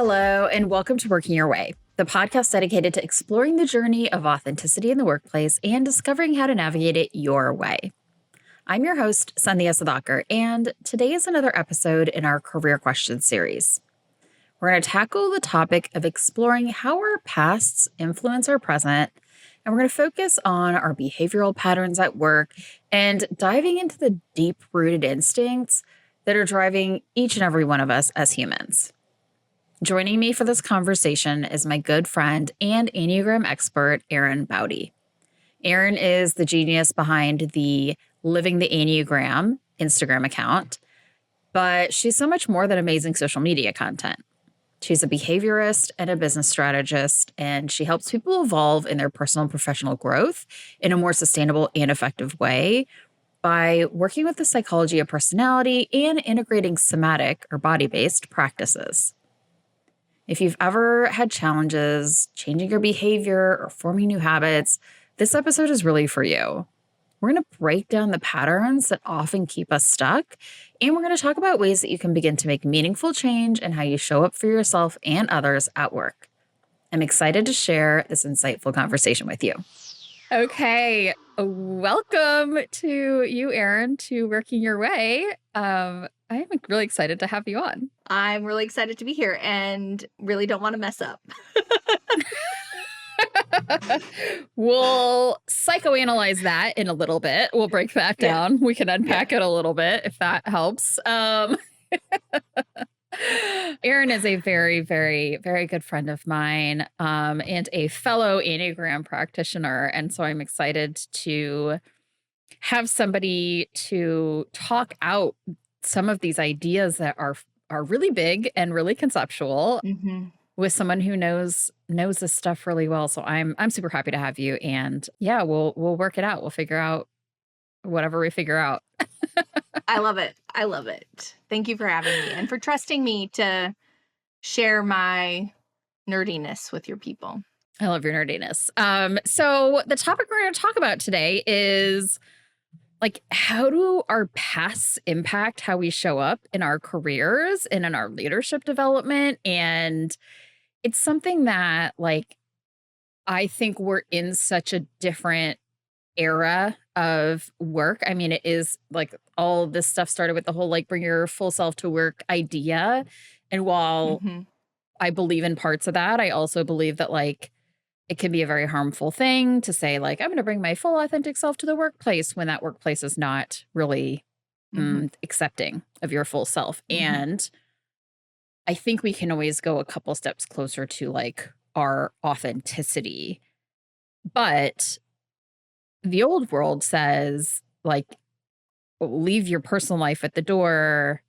Hello, and welcome to Working Your Way, the podcast dedicated to exploring the journey of authenticity in the workplace and discovering how to navigate it your way. I'm your host, Sandhya Sudhakar, and today is another episode in our Career Questions series. We're going to tackle the topic of exploring how our pasts influence our present, and we're going to focus on our behavioral patterns at work and diving into the deep-rooted instincts that are driving each and every one of us as humans. Joining me for this conversation is my good friend and Enneagram expert, Erin Baute. Erin is the genius behind the Living the Enneagram Instagram account, but she's so much more than amazing social media content. She's a behaviorist and a business strategist, and she helps people evolve in their personal and professional growth in a more sustainable and effective way by working with the psychology of personality and integrating somatic or body-based practices. If you've ever had challenges changing your behavior or forming new habits, this episode is really for you. We're going to break down the patterns that often keep us stuck, and we're going to talk about ways that you can begin to make meaningful change in how you show up for yourself and others at work. I'm excited to share this insightful conversation with you. Okay, welcome to you, Erin, to Working Your Way. I'm really excited to have you on. I'm really excited to be here and really don't want to mess up. We'll psychoanalyze that in a little bit. We'll break that down. We can unpack it a little bit if that helps. Erin is a very, very, very good friend of mine and a fellow Enneagram practitioner. And so I'm excited to have somebody to talk out some of these ideas that are really big and really conceptual with someone who knows this stuff really well. So I'm super happy to have you. And yeah, we'll work it out. We'll figure out whatever we figure out. I love it. I love it. Thank you for having me and for trusting me to share my nerdiness with your people. I love your nerdiness. So the topic we're going to talk about today is how do our pasts impact how we show up in our careers and in our leadership development? And it's something that I think we're in such a different era of work. I mean, it is all this stuff started with the whole bring your full self to work idea. And while I believe in parts of that, I also believe that it can be a very harmful thing to say, I'm going to bring my full authentic self to the workplace when that workplace is not really accepting of your full self. And I think we can always go a couple steps closer to our authenticity. But the old world says, leave your personal life at the door.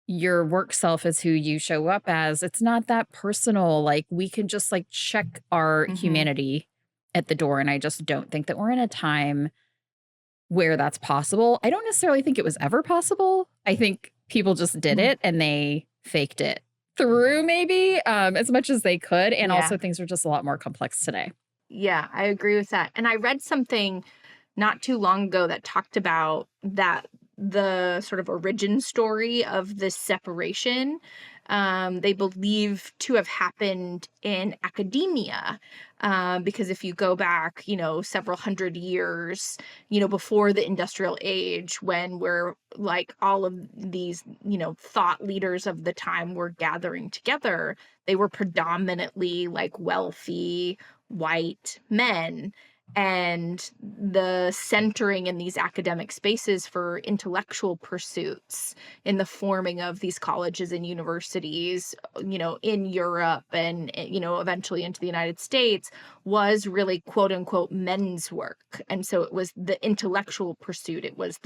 Your work self is who you show up as. It's not that personal. We can just check our humanity at the door. And I just don't think that we're in a time where that's possible. I don't necessarily think it was ever possible. I think people just did it and they faked it through maybe as much as they could. And also things are just a lot more complex today. Yeah, I agree with that. And I read something not too long ago that talked about that the sort of origin story of this separation, they believe to have happened in academia. Because if you go back, several hundred years, before the industrial age, when we're all of these, thought leaders of the time were gathering together, they were predominantly wealthy white men. And the centering in these academic spaces for intellectual pursuits in the forming of these colleges and universities, in Europe and, eventually into the United States was really quote unquote men's work. And so it was the intellectual pursuit. It was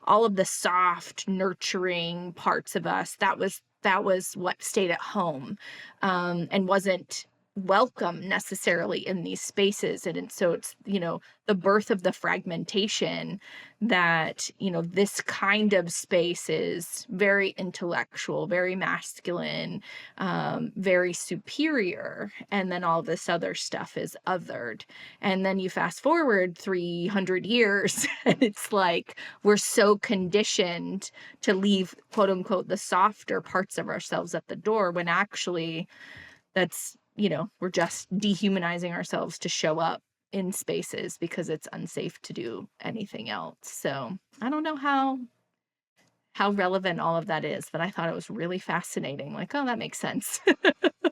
all of the soft, nurturing parts of us. That was what stayed at home and wasn't welcome necessarily in these spaces. And so it's, the birth of the fragmentation that, this kind of space is very intellectual, very masculine, very superior. And then all this other stuff is othered. And then you fast forward 300 years and it's like we're so conditioned to leave, quote unquote, the softer parts of ourselves at the door, when actually that's, we're just dehumanizing ourselves to show up in spaces because it's unsafe to do anything else. So I don't know how relevant all of that is, but I thought it was really fascinating. Like, oh, that makes sense.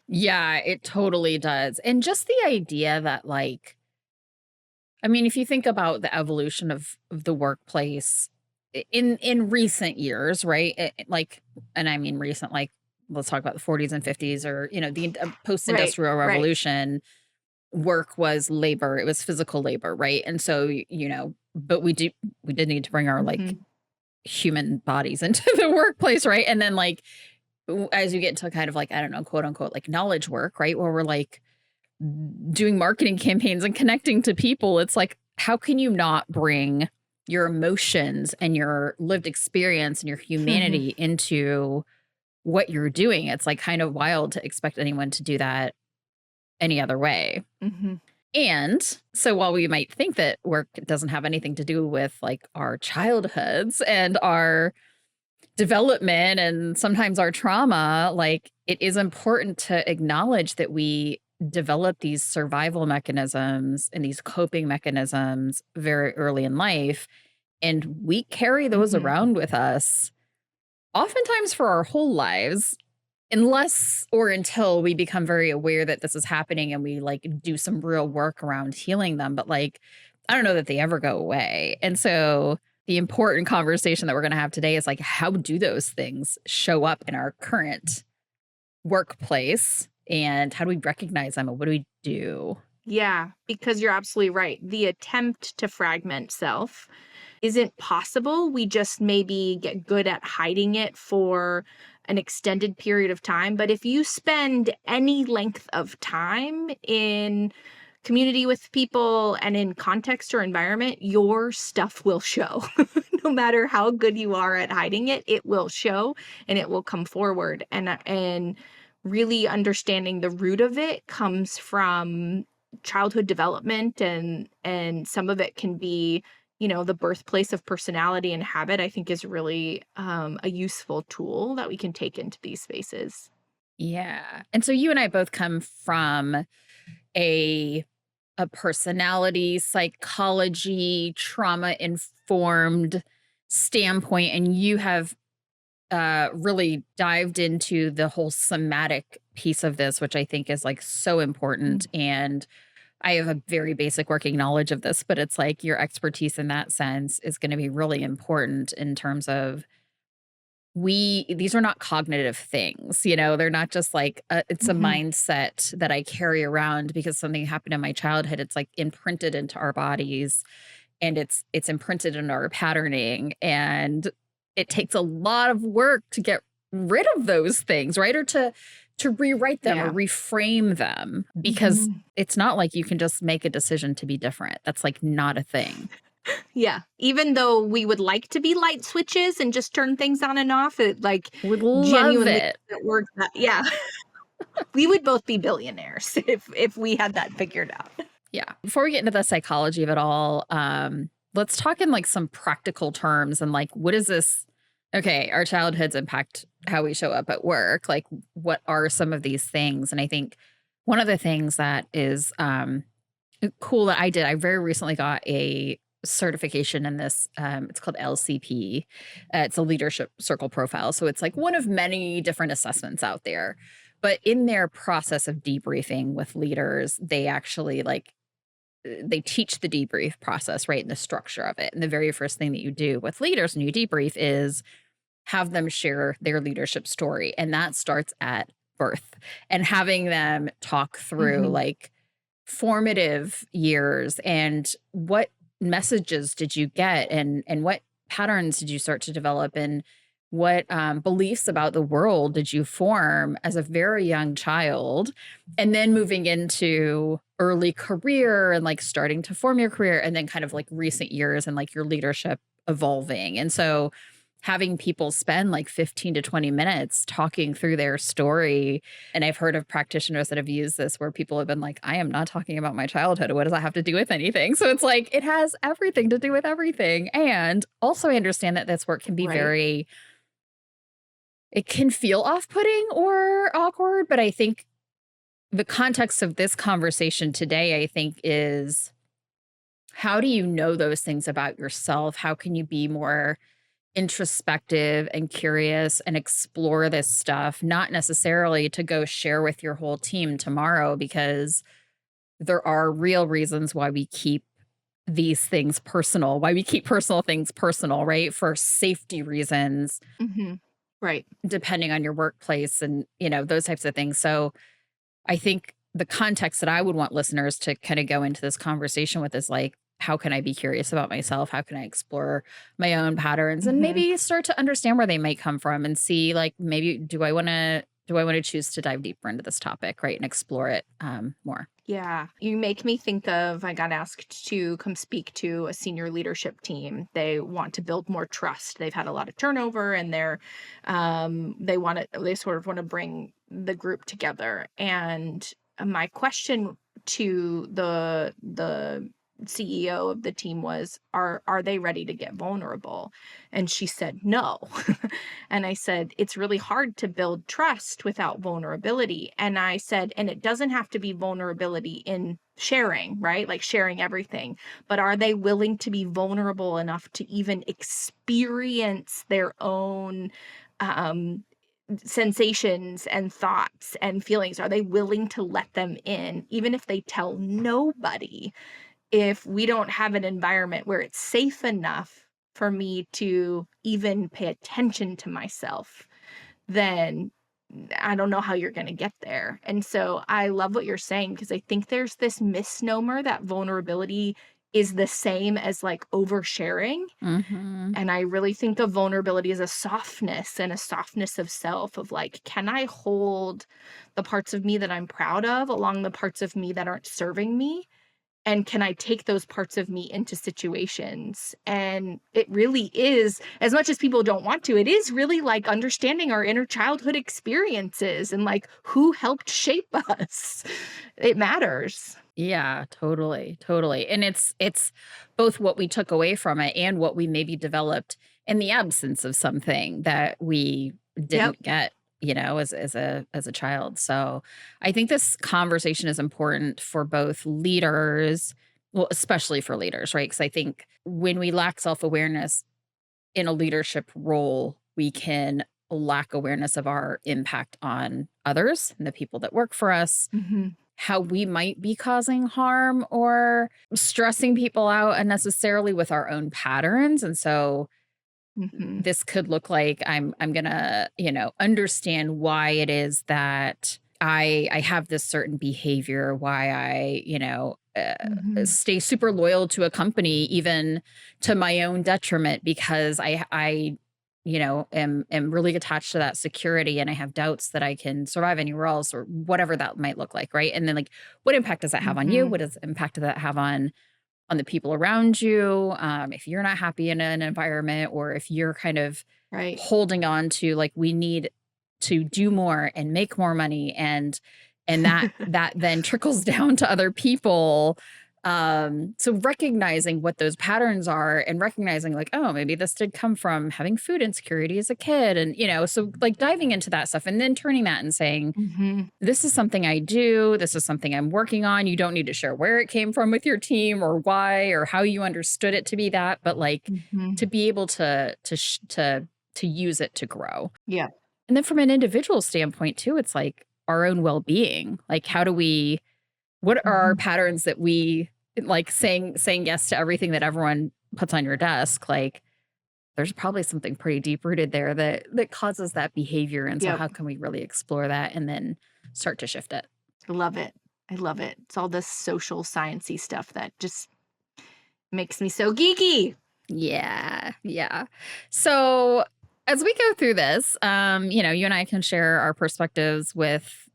Yeah, it totally does. And just the idea that, like, I mean, if you think about the evolution of the workplace in recent years, right? Like, and I mean recent, like, let's talk about the 40s and 50s, or the Right, post-industrial right. revolution. Work was labor; it was physical labor, right? And so, but we did need to bring our like Hmm. human bodies into the workplace, right? And then, like, as you get into kind of like, I don't know, quote unquote, like knowledge work, right? Where we're like doing marketing campaigns and connecting to people, it's like, how can you not bring your emotions and your lived experience and your Hmm. humanity into what you're doing? It's like kind of wild to expect anyone to do that any other way. Hmm. And so while we might think that work doesn't have anything to do with like our childhoods and our development and sometimes our trauma, like, it is important to acknowledge that we develop these survival mechanisms and these coping mechanisms very early in life. And we carry those Hmm. around with us oftentimes for our whole lives, unless or until we become very aware that this is happening and we like do some real work around healing them. But like, I don't know that they ever go away. And so the important conversation that we're going to have today is like, how do those things show up in our current workplace? And how do we recognize them? And what do we do? Yeah, because you're absolutely right. The attempt to fragment self isn't possible. We just maybe get good at hiding it for an extended period of time. But if you spend any length of time in community with people and in context or environment, your stuff will show. No matter how good you are at hiding it, it will show and it will come forward. And really understanding the root of it comes from childhood development, and some of it can be, the birthplace of personality and habit. I think is really a useful tool that we can take into these spaces. Yeah. And so you and I both come from a personality, psychology, trauma informed standpoint, and you have really dived into the whole somatic piece of this, which I think is like so important. And I have a very basic working knowledge of this, but it's like your expertise in that sense is going to be really important in terms of these are not cognitive things, they're not just like it's a Mm-hmm. mindset that I carry around because something happened in my childhood. It's like imprinted into our bodies, and it's imprinted in our patterning, and it takes a lot of work to get rid of those things, right? Or to rewrite them or Yeah. reframe them, because Hmm. it's not like you can just make a decision to be different. That's like not a thing. Yeah. Even though we would like to be light switches and just turn things on and off, it like Would love genuinely it. doesn't work that. Yeah. We would both be billionaires if we had that figured out. Yeah. Before we get into the psychology of it all, let's talk in like some practical terms and like, what is this? Okay, our childhoods impact how we show up at work. Like, what are some of these things? And I think one of the things that is cool that I very recently got a certification in this. It's called LCP. It's a leadership circle profile. So it's like one of many different assessments out there. But in their process of debriefing with leaders, they actually like they teach the debrief process, right? And the structure of it. And the very first thing that you do with leaders when you debrief is have them share their leadership story. And that starts at birth, and having them talk through Hmm. like formative years and what messages did you get, and what patterns did you start to develop, and what beliefs about the world did you form as a very young child? And then moving into early career and like starting to form your career, and then kind of like recent years and like your leadership evolving. And so having people spend like 15 to 20 minutes talking through their story. And I've heard of practitioners that have used this where people have been like, I am not talking about my childhood. What does that have to do with anything? So it's like, it has everything to do with everything. And also I understand that this work can be Right. it can feel off-putting or awkward, but I think the context of this conversation today, I think, is how do you know those things about yourself? How can you be more introspective and curious and explore this stuff, not necessarily to go share with your whole team tomorrow, because there are real reasons why we keep these things personal, why we keep personal things personal, right? For safety reasons, Mhm. Right. depending on your workplace and, those types of things. So I think the context that I would want listeners to kind of go into this conversation with is like, how can I be curious about myself? How can I explore my own patterns and Mhm. maybe start to understand where they might come from and see like maybe do I want to choose to dive deeper into this topic, right, and explore it more. Yeah. You make me think of I got asked to come speak to a senior leadership team. They want to build more trust. They've had a lot of turnover and they sort of want to bring the group together. And my question to the CEO of the team was, are they ready to get vulnerable? And she said no. And I said, it's really hard to build trust without vulnerability. And I said, and it doesn't have to be vulnerability in sharing, right? Like sharing everything, but are they willing to be vulnerable enough to even experience their own um, sensations and thoughts and feelings? Are they willing to let them in, even if they tell nobody? If we don't have an environment where it's safe enough for me to even pay attention to myself, then I don't know how you're gonna get there. And so I love what you're saying because I think there's this misnomer that vulnerability is the same as like oversharing. Hmm. And I really think of vulnerability as a softness and a softness of self of like, can I hold the parts of me that I'm proud of along the parts of me that aren't serving me? And can I take those parts of me into situations? And it really is, as much as people don't want to, it is really like understanding our inner childhood experiences and like who helped shape us. It matters. Yeah, totally, totally. And it's both what we took away from it and what we maybe developed in the absence of something that we Yep. didn't get, as a child. So I think this conversation is important for both leaders, well, especially for leaders, right? Because I think when we lack self-awareness in a leadership role, we can lack awareness of our impact on others and the people that work for us, Mhm. how we might be causing harm or stressing people out unnecessarily with our own patterns. And so Mhm. this could look like I'm gonna, understand why it is that I have this certain behavior, why I, Mhm. stay super loyal to a company, even to my own detriment, because I am really attached to that security and I have doubts that I can survive anywhere else or whatever that might look like, right? And then like what impact does that have on you? Mhm. What does impact does that have on the people around you? If you're not happy in an environment, or if you're kind of Right. holding on to like we need to do more and make more money, and that then trickles down to other people. So recognizing what those patterns are and recognizing like, oh, maybe this did come from having food insecurity as a kid. And, so like diving into that stuff and then turning that and saying, Mhm. this is something I do. This is something I'm working on. You don't need to share where it came from with your team or why or how you understood it to be that, but like Mhm. to be able to use it to grow. Yeah. And then from an individual standpoint too, it's like our own well-being. Like what are our Mhm. patterns that we like saying yes to everything that everyone puts on your desk? Like there's probably something pretty deep rooted there that causes that behavior. And so Yep. how can we really explore that and then start to shift it? I love it. I love it. It's all this social sciencey stuff that just makes me so geeky. Yeah, yeah. So As we go through this, you and I can share our perspectives with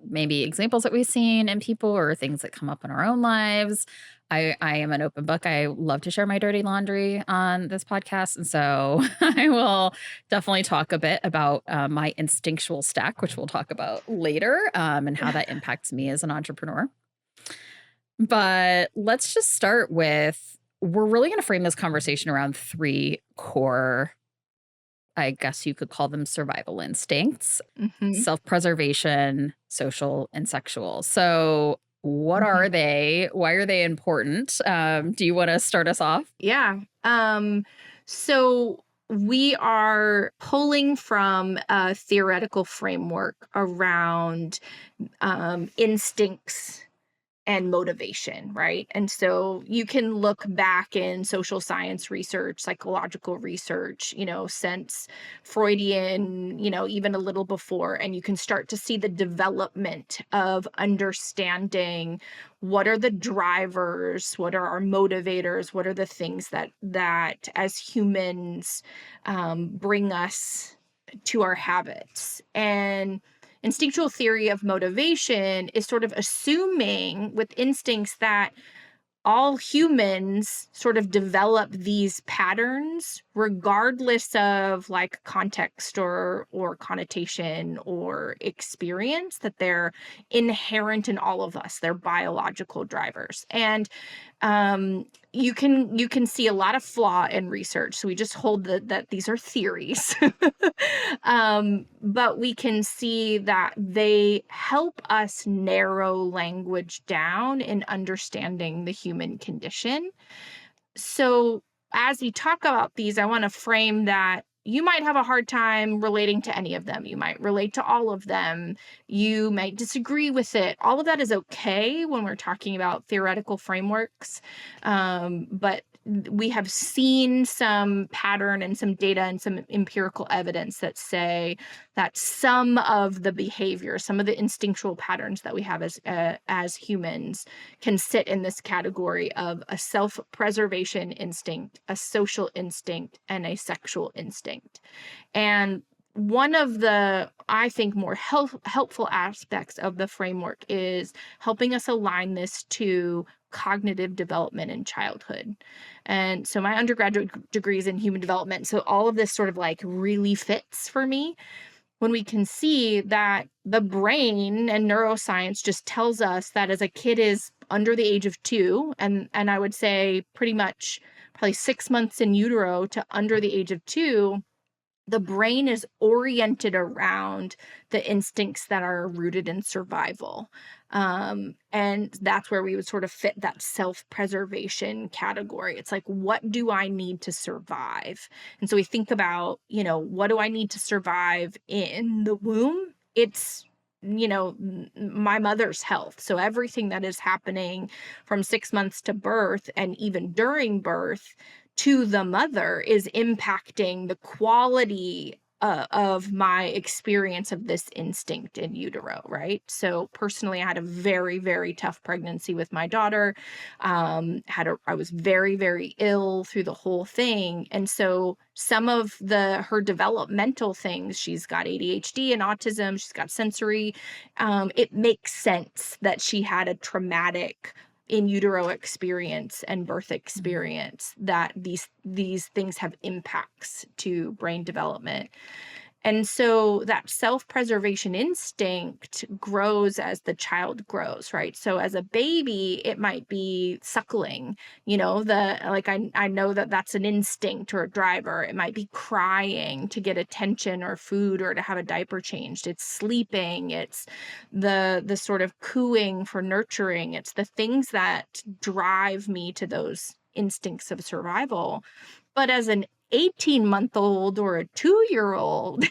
maybe examples that we've seen in people or things that come up in our own lives. I am an open book. I love to share my dirty laundry on this podcast. And so I will definitely talk a bit about my instinctual stack, which we'll talk about later, and how that impacts me as an entrepreneur. But let's just start with, we're really going to frame this conversation around three core, I guess you could call them survival instincts: Hmm. self-preservation, social, and sexual. So what Hmm. are they? Why are they important? Do you want to start us off? Yeah. So we are pulling from a theoretical framework around instincts and motivation, right? And so you can look back in social science research, psychological research, since Freudian, even a little before, and you can start to see the development of understanding what are the drivers, what are our motivators, what are the things that as humans bring us to our habits. And instinctual theory of motivation is sort of assuming with instincts that all humans sort of develop these patterns regardless of like context or connotation or experience, that they're inherent in all of us. They're biological drivers. And you can see a lot of flaw in research, so we just hold that these are theories. But we can see that they help us narrow language down in understanding the human condition. So, as we talk about these, I want to frame that you might have a hard time relating to any of them. You might relate to all of them. You might disagree with it. All of that is okay when we're talking about theoretical frameworks. But we have seen some pattern and some data and some empirical evidence that say that some of the behavior, some of the instinctual patterns that we have as humans can sit in this category of a self-preservation instinct, a social instinct, and a sexual instinct. And one of the, I think, more helpful aspects of the framework is helping us align this to cognitive development in childhood. And so my undergraduate degree is in human development. So all of this sort of like really fits for me when we can see that the brain and neuroscience just tells us that as a kid is under the age of 2, and I would say pretty much probably 6 months in utero to under the age of 2, the brain is oriented around the instincts that are rooted in survival. And that's where we would sort of fit that self-preservation category. It's like, what do I need to survive? And so we think about, what do I need to survive in the womb? It's my mother's health. So everything that is happening from 6 months to birth and even during birth to the mother is impacting the quality of my experience of this instinct in utero, right? So personally, I had a very, very tough pregnancy with my daughter. I was very, very ill through the whole thing, and so some of her developmental things, she's got ADHD and autism, she's got sensory. It makes sense that she had a traumatic in utero experience and birth Mhm. experience, that these things have impacts to brain development. And so that self-preservation instinct grows as the child grows, right? So as a baby, it might be suckling, I know that that's an instinct or a driver. It might be crying to get attention or food or to have a diaper changed. It's sleeping, it's the sort of cooing for nurturing. It's the things that drive me to those instincts of survival. But as an 18-month-old or a 2-year-old,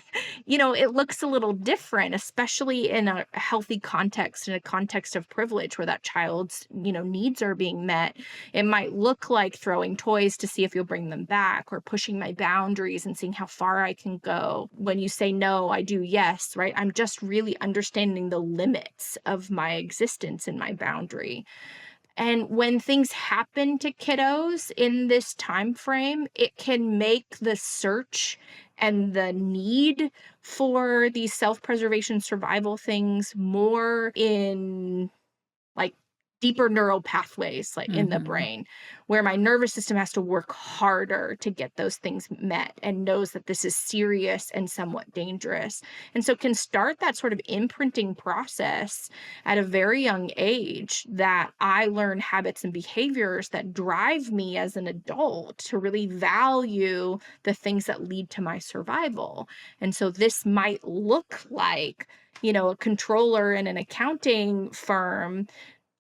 it looks a little different, especially in a healthy context, in a context of privilege where that child's, needs are being met. It might look like throwing toys to see if you'll bring them back, or pushing my boundaries and seeing how far I can go. When you say no, I do yes, right? I'm just really understanding the limits of my existence and my boundary. And when things happen to kiddos in this time frame, it can make the search and the need for these self-preservation survival things more in like deeper neural pathways like in the Mhm. brain, where my nervous system has to work harder to get those things met and knows that this is serious and somewhat dangerous, and so can start that sort of imprinting process at a very young age, that I learn habits and behaviors that drive me as an adult to really value the things that lead to my survival. And so this might look like, a controller in an accounting firm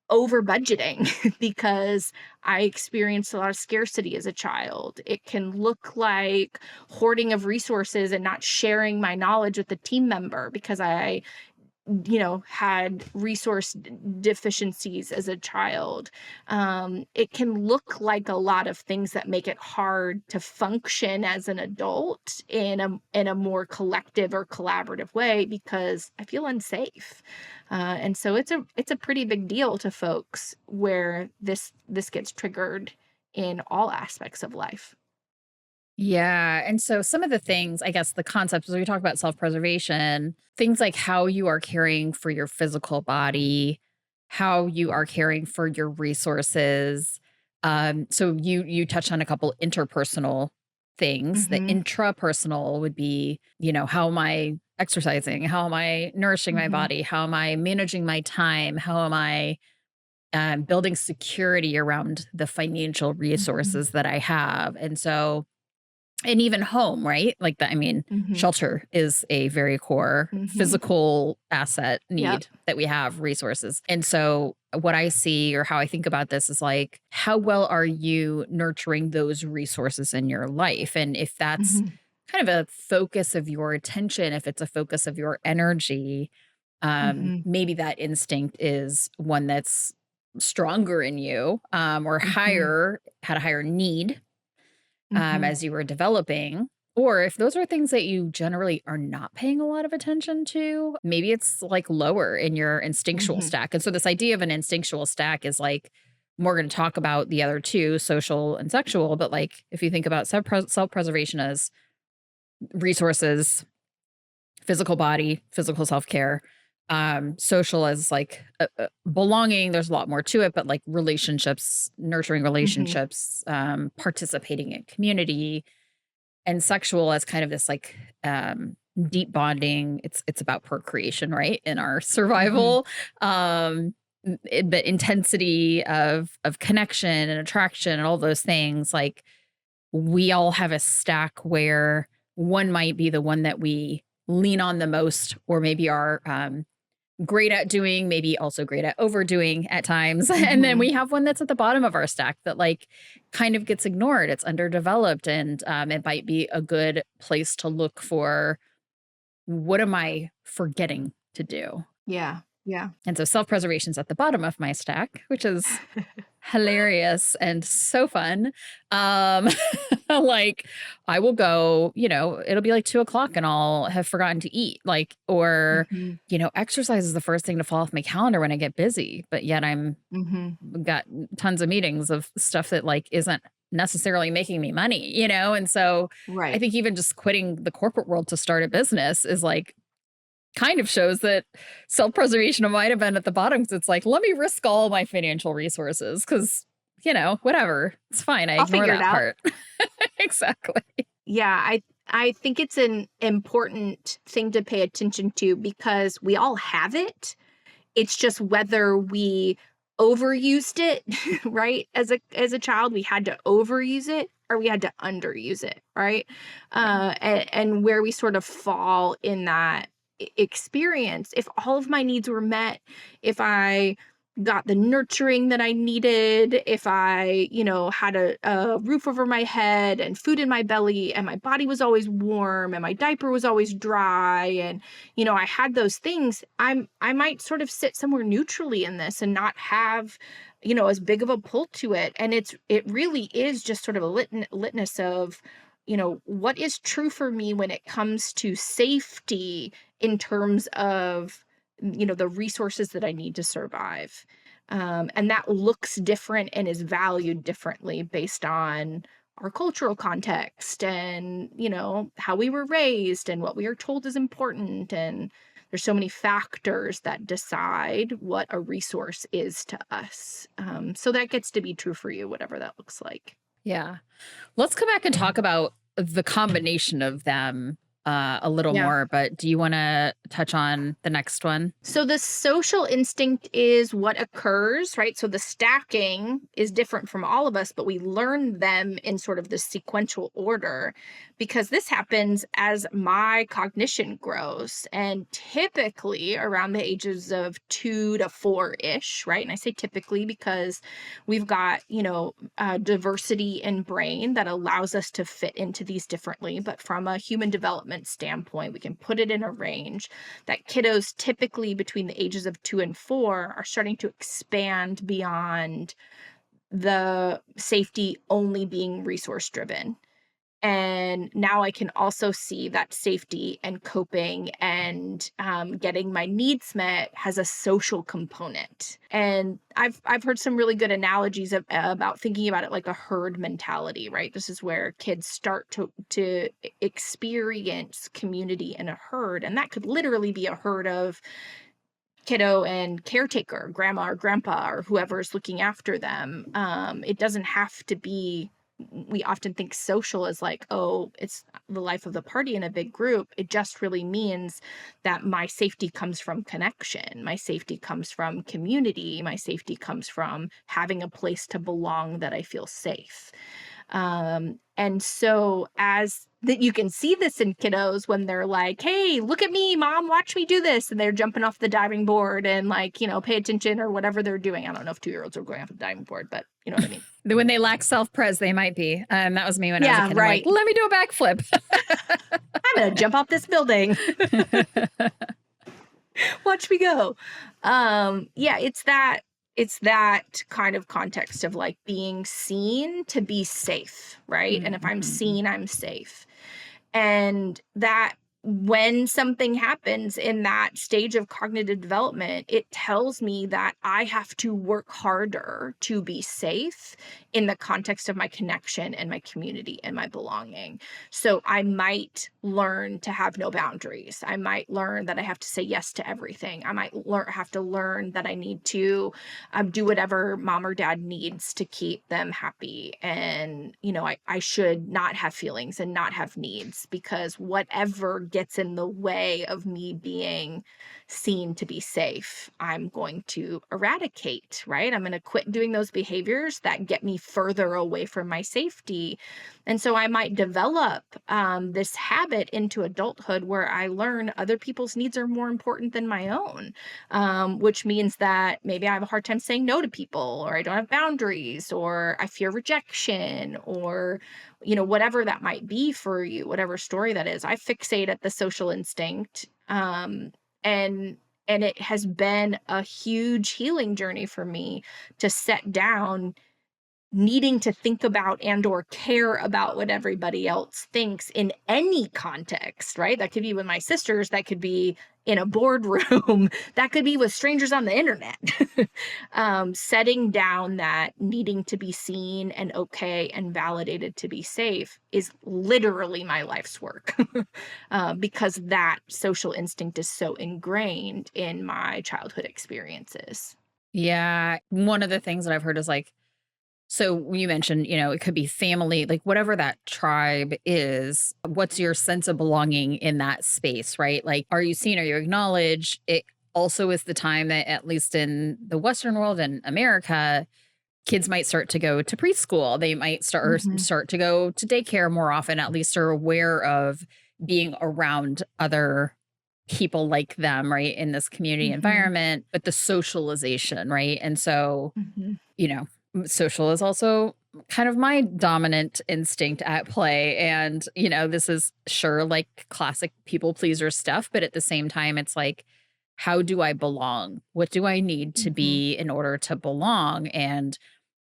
over budgeting because I experienced a lot of scarcity as a child. It can look like hoarding of resources and not sharing my knowledge with the team member because I had resource deficiencies as a child. It can look like a lot of things that make it hard to function as an adult in a more collective or collaborative way because I feel unsafe. And so it's a pretty big deal to folks where this gets triggered in all aspects of life. Yeah. And so some of the things, I guess the concepts as we talk about self-preservation, things like how you are caring for your physical body, how you are caring for your resources. So you touched on a couple interpersonal things. The Mhm. intrapersonal would be, how am I exercising? How am I nourishing my Mhm. body? How am I managing my time? How am I building security around the financial Mhm. resources that I have? And so and even home, right? Like that, I mean, Mhm. shelter is a very core Mhm. physical asset Yep. need that we have, resources. And so, what I see or how I think about this is like, how well are you nurturing those resources in your life? And if that's Mhm. kind of a focus of your attention, if it's a focus of your energy, Mhm. maybe that instinct is one that's stronger in you or Mhm. higher, had a higher need Mhm. as you were developing. Or if those are things that you generally are not paying a lot of attention to, maybe it's like lower in your instinctual Mhm. stack. And so, this idea of an instinctual stack is like, we're going to talk about the other two, social and sexual. But like, if you think about self preservation as resources, physical body, physical self care, social as like belonging, there's a lot more to it, but like relationships, nurturing Mhm. relationships, participating in community, and sexual as kind of this like deep bonding. It's about procreation, right, in our Mhm. survival. But intensity of connection and attraction and all those things, like we all have a stack where one might be the one that we lean on the most, or maybe are great at doing, maybe also great at overdoing at times. And then Mhm. we have one that's at the bottom of our stack that like kind of gets ignored. It's underdeveloped. And it might be a good place to look for, what am I forgetting to do? Yeah. Yeah. And so self preservation is at the bottom of my stack, which is hilarious and so fun. Um, like I will go, it'll be like 2 o'clock and I'll have forgotten to eat. Like, or, Mhm. exercise is the first thing to fall off my calendar when I get busy, but yet Mhm. got tons of meetings of stuff that like isn't necessarily making me money. And so I Right. think even just quitting the corporate world to start a business is like kind of shows that self-preservation might have been at the bottom because it's like, let me risk all my financial resources because, whatever. It's fine. I I'll ignore figure it that out. part. Exactly. Yeah, I think it's an important thing to pay attention to because we all have it. It's just whether we overused it, right? As a child, we had to overuse it or we had to underuse it, right? Yeah. And where we sort of fall in that experience. If all of my needs were met, if I got the nurturing that I needed, if I, had a roof over my head and food in my belly and my body was always warm and my diaper was always dry and I had those things, I might sort of sit somewhere neutrally in this and not have, as big of a pull to it. And it really is just sort of a litmus of, what is true for me when it comes to safety in terms of, the resources that I need to survive. And that looks different and is valued differently based on our cultural context and, how we were raised and what we are told is important. And there's so many factors that decide what a resource is to us. So that gets to be true for you, whatever that looks like. Yeah. Let's come back and talk about the combination of them a little Yeah. more, but do you want to touch on the next one? So the social instinct is what occurs, right? So the stacking is different from all of us, but we learn them in sort of the sequential order because this happens as my cognition grows, and typically around the ages of 2 to 4-ish, right? And I say typically because we've got, diversity in brain that allows us to fit into these differently. But from a human development standpoint, we can put it in a range that kiddos typically between the ages of 2 and 4 are starting to expand beyond the safety only being resource driven. And now I can also see that safety and coping and getting my needs met has a social component. And I've heard some really good analogies about thinking about it like a herd mentality, right? This is where kids start to experience community in a herd, and that could literally be a herd of kiddo and caretaker, grandma or grandpa or whoever's looking after them. It doesn't have to be, we often think social as like, oh, it's the life of the party in a big group. It just really means that my safety comes from connection. My safety comes from community. My safety comes from having a place to belong that I feel safe. And so as that you can see this in kiddos when they're like, hey, look at me, mom, watch me do this. And they're jumping off the diving board and like, pay attention or whatever they're doing. I don't know if 2-year-olds are going off the diving board, but you know what I mean? When they lack self-pres, they might be. That was me when I was a kid. Right. I'm like, let me do a backflip. I'm going to jump off this building. Watch me go. It's that kind of context of like being seen to be safe, right? And if I'm seen, I'm safe. And that when something happens in that stage of cognitive development, it tells me that I have to work harder to be safe in the context of my connection and my community and my belonging. So I might learn to have no boundaries. I might learn that I have to say yes to everything. I might have to learn that I need to do whatever mom or dad needs to keep them happy. And, I should not have feelings and not have needs because whatever gets in the way of me being seen to be safe, I'm going to eradicate, right? I'm going to quit doing those behaviors that get me further away from my safety. And so I might develop this habit into adulthood where I learn other people's needs are more important than my own, which means that maybe I have a hard time saying no to people, or I don't have boundaries, or I fear rejection, or whatever that might be for you, whatever story that is. I fixate at the social instinct, and it has been a huge healing journey for me to set down needing to think about and or care about what everybody else thinks in any context, right? That could be with my sisters, that could be in a boardroom, that could be with strangers on the internet. Setting down that needing to be seen and okay and validated to be safe is literally my life's work because that social instinct is so ingrained in my childhood experiences. Yeah. One of the things that I've heard is like, so you mentioned, it could be family, like whatever that tribe is, what's your sense of belonging in that space, right? Like, are you seen? Are you acknowledged? It also is the time that, at least in the Western world and America, kids might start to go to preschool. They might start to go to daycare more often, at least are aware of being around other people like them, right, in this community environment, but the socialization, right? And so, social is also kind of my dominant instinct at play. And, this is sure like classic people pleaser stuff, but at the same time, it's like, how do I belong? What do I need to be in order to belong? And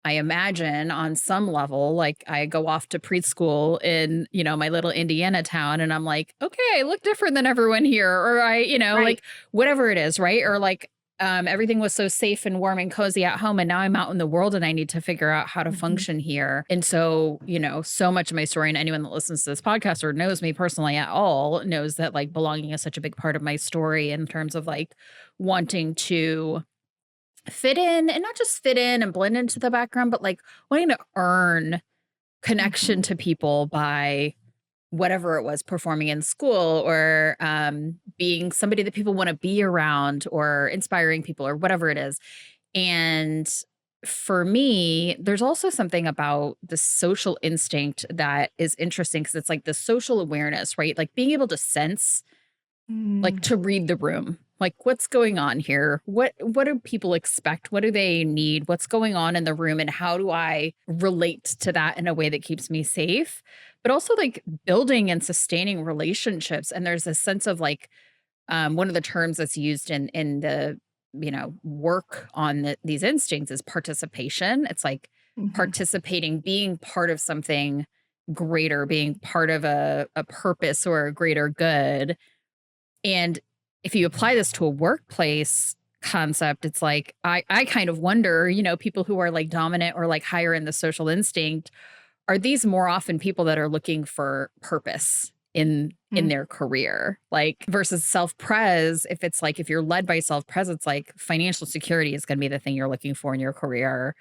I imagine on some level, like I go off to preschool in, my little Indiana town and I'm like, okay, I look different than everyone here. Or I, Right. like whatever it is, right? Or like everything was so safe and warm and cozy at home. And now I'm out in the world and I need to figure out how to Mhm. function here. And so, so much of my story, and anyone that listens to this podcast or knows me personally at all knows that like belonging is such a big part of my story in terms of like wanting to fit in, and not just fit in and blend into the background, but like wanting to earn connection Mhm. to people by whatever it was, performing in school or being somebody that people want to be around or inspiring people or whatever it is. And for me, there's also something about the social instinct that is interesting because it's like the social awareness, right? Like being able to sense, like Mm. to read the room. Like what's going on here? What do people expect? What do they need? What's going on in the room and how do I relate to that in a way that keeps me safe? But also like building and sustaining relationships. And there's a sense of like one of the terms that's used in the work on these instincts is participation. It's like Mhm. participating, being part of something greater, being part of a purpose or a greater good. And if you apply this to a workplace concept, it's like I kind of wonder, people who are like dominant or like higher in the social instinct, are these more often people that are looking for purpose in Mm. their career? Like versus self-pres, if it's like if you're led by self-pres, it's like financial security is going to be the thing you're looking for in your career.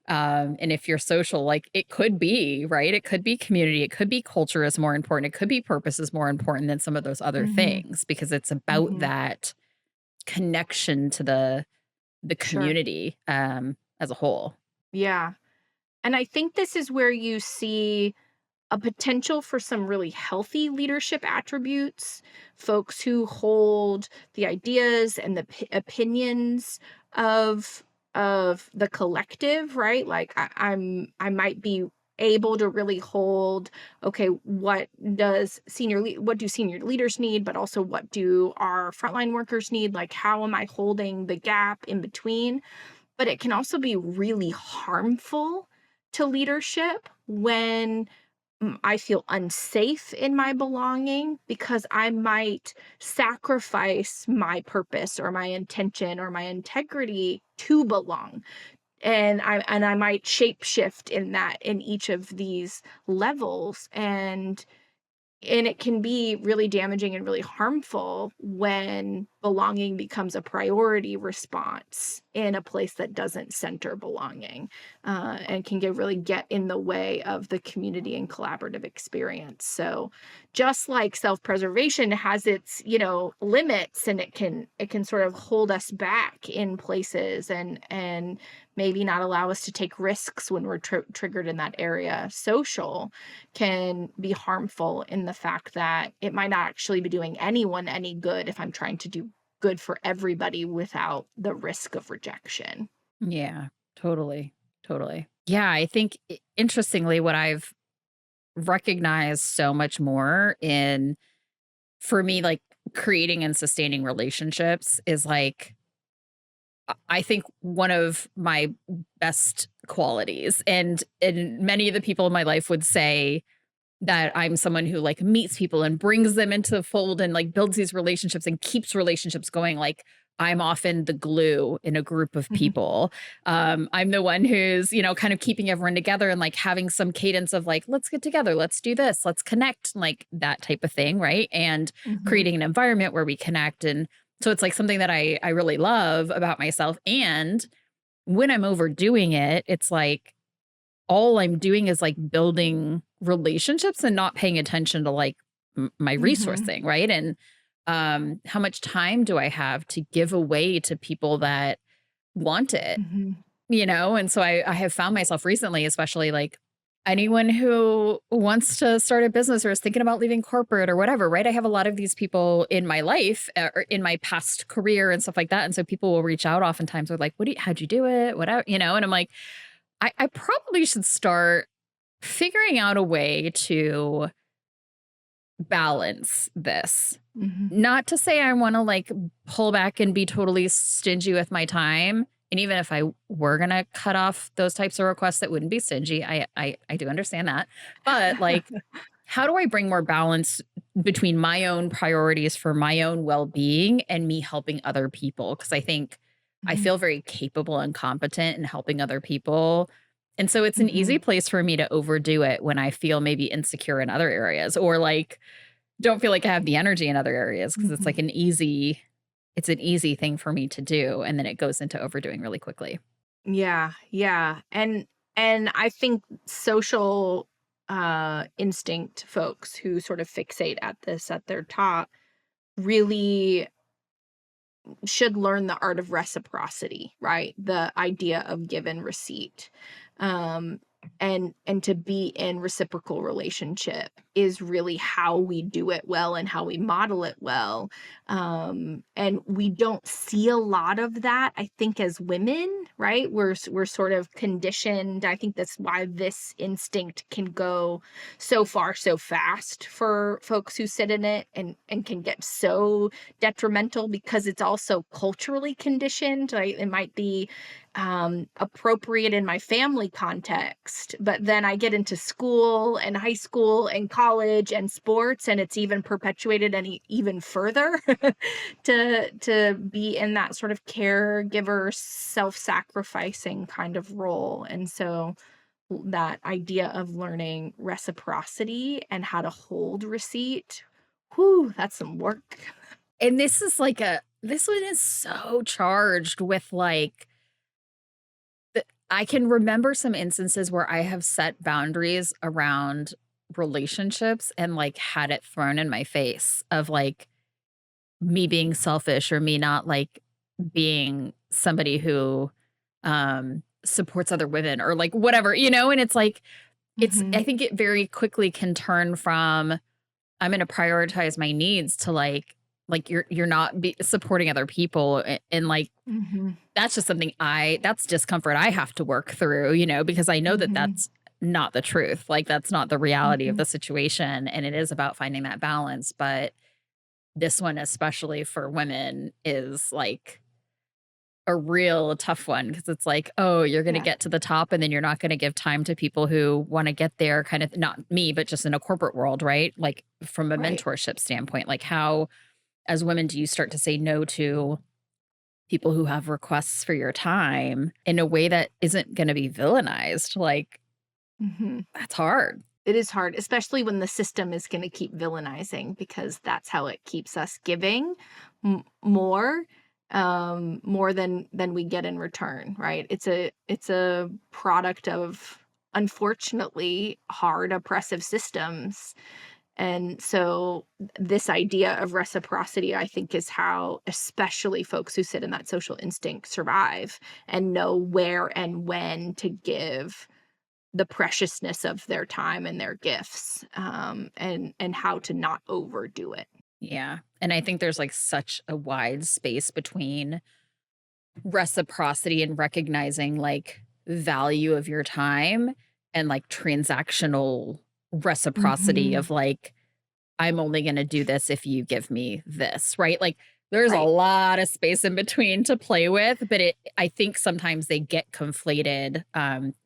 And if you're social, like it could be, right? It could be community, it could be culture is more important, it could be purpose is more important than some of those other Mhm. things because it's about Mhm. that connection to the Sure. community as a whole. Yeah. And I think this is where you see a potential for some really healthy leadership attributes, folks who hold the ideas and the opinions of the collective, right? Like I might be able to really hold, okay, what do senior leaders need, but also what do our frontline workers need? Like how am I holding the gap in between? But it can also be really harmful to leadership when I feel unsafe in my belonging because I might sacrifice my purpose or my intention or my integrity to belong. And I might shapeshift in that in each of these levels. And it can be really damaging and really harmful when belonging becomes a priority response in a place that doesn't center belonging, and can really get in the way of the community and collaborative experience. So, just like self-preservation has its limits, and it can sort of hold us back in places and maybe not allow us to take risks when we're triggered in that area. Social can be harmful in the fact that it might not actually be doing anyone any good if I'm trying to do good for everybody without the risk of rejection. Yeah, totally. Totally. Yeah, I think interestingly, what I've recognized so much more in for me, like creating and sustaining relationships is like, I think one of my best qualities. And many of the people in my life would say that I'm someone who like meets people and brings them into the fold and like builds these relationships and keeps relationships going. Like I'm often the glue in a group of Mhm, people. I'm the one who's, kind of keeping everyone together and like having some cadence of like, let's get together, let's do this, let's connect, like that type of thing. Right. And mhm, creating an environment where we connect. And so it's like something that I really love about myself. And when I'm overdoing it, it's like all I'm doing is like building relationships and not paying attention to like my mhm, resourcing, right? And how much time do I have to give away to people that want it, mhm, And so I have found myself recently, especially like anyone who wants to start a business or is thinking about leaving corporate or whatever, right? I have a lot of these people in my life or in my past career and stuff like that. And so people will reach out oftentimes with like, how'd you do it? Whatever, and I'm like, I probably should start figuring out a way to balance this. mhm, Not to say I want to like pull back and be totally stingy with my time. And even if I were gonna cut off those types of requests that wouldn't be stingy, I do understand that. But like, how do I bring more balance between my own priorities for my own well-being and me helping other people? Because I think I Mhm. feel very capable and competent in helping other people. And so it's an easy Mhm. place for me to overdo it when I feel maybe insecure in other areas or like don't feel like I have the energy in other areas because it's Mhm. like an easy thing for me to do. And then it goes into overdoing really quickly. Yeah, yeah. And I think social instinct folks who sort of fixate at this at their top really should learn the art of reciprocity, right? The idea of give and receipt. Um and to be in reciprocal relationship is really how we do it well and how we model it well. And we don't see a lot of that, I think, as women, right? We're sort of conditioned. I think that's why this instinct can go so far so fast for folks who sit in it, and can get so detrimental because it's also culturally conditioned. Right? It might be appropriate in my family context, but then I get into school and high school and college and sports, and it's even perpetuated any even further to be in that sort of caregiver, self-sacrificing kind of role. And so that idea of learning reciprocity and how to hold receipt, whew, that's some work. And this one is so charged with like, I can remember some instances where I have set boundaries around relationships and like had it thrown in my face of like me being selfish or me not like being somebody who supports other women or like whatever, and it's like I Mhm. think it very quickly can turn from I'm going to prioritize my needs to like you're not supporting other people and like Mhm. that's just that's discomfort I have to work through, because I know that Mhm. that's not the truth. Like that's not the reality of Mhm. the situation. And it is about finding that balance. But this one, especially for women, is like a real tough one because it's like, oh, you're going to Yeah. get to the top and then you're not going to give time to people who want to get there, kind of not me, but just in a corporate world, right? Like from a Right. mentorship standpoint, like how, as women, do you start to say no to people who have requests for your time in a way that isn't going to be villainized? Like, Mhm. that's hard. It is hard, especially when the system is gonna keep villainizing because that's how it keeps us giving more, more than we get in return, right? It's a product of, unfortunately, hard, oppressive systems. And so this idea of reciprocity, I think, is how especially folks who sit in that social instinct survive and know where and when to give the preciousness of their time and their gifts, and how to not overdo it. Yeah. And I think there's like such a wide space between reciprocity and recognizing like value of your time and like transactional reciprocity Mhm. of like I'm only going to do this if you give me this, right? Like there's a Right. lot of space in between to play with, but I think sometimes they get conflated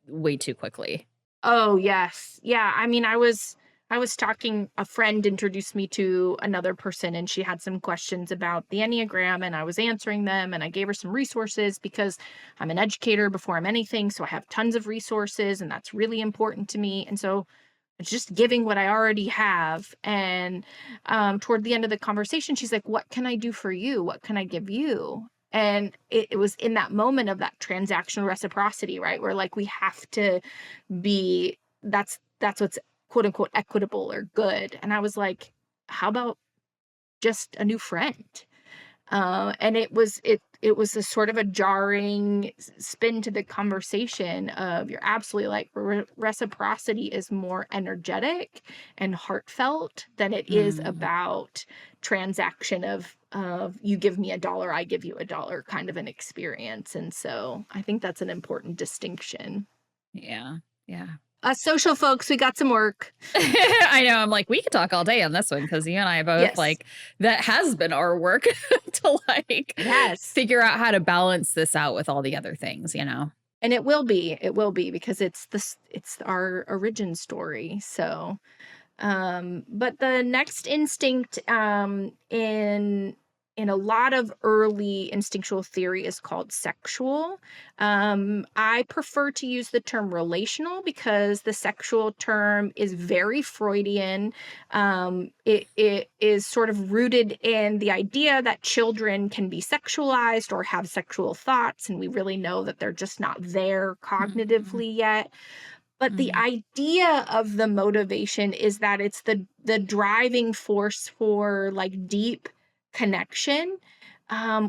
way too quickly. Oh, yes. Yeah, I mean, I was talking, a friend introduced me to another person, and she had some questions about the Enneagram, and I was answering them, and I gave her some resources because I'm an educator before I'm anything, so I have tons of resources, and that's really important to me. And so it's just giving what I already have. And toward the end of the conversation, she's like, "What can I do for you? What can I give you?" And it was in that moment of that transactional reciprocity, right? Where like we have to be, that's what's quote unquote equitable or good. And I was like, how about just a new friend? And it was a sort of a jarring spin to the conversation of, you're absolutely like, reciprocity is more energetic and heartfelt than it is Mhm. about transaction of you give me a dollar, I give you a dollar kind of an experience. And so I think that's an important distinction. Yeah. Yeah. Us social folks, we got some work. I know. I'm like, we could talk all day on this one because you and I both Yes, like that has been our work to like it has. figure out how to balance this out with all the other things. And it will be because it's our origin story. So, but the next instinct, in in a lot of early instinctual theory is called sexual. I prefer to use the term relational because the sexual term is very Freudian. It is sort of rooted in the idea that children can be sexualized or have sexual thoughts, and we really know that they're just not there Mhm. cognitively yet. But the Mhm. idea of the motivation is that it's the driving force for, like, deep connection,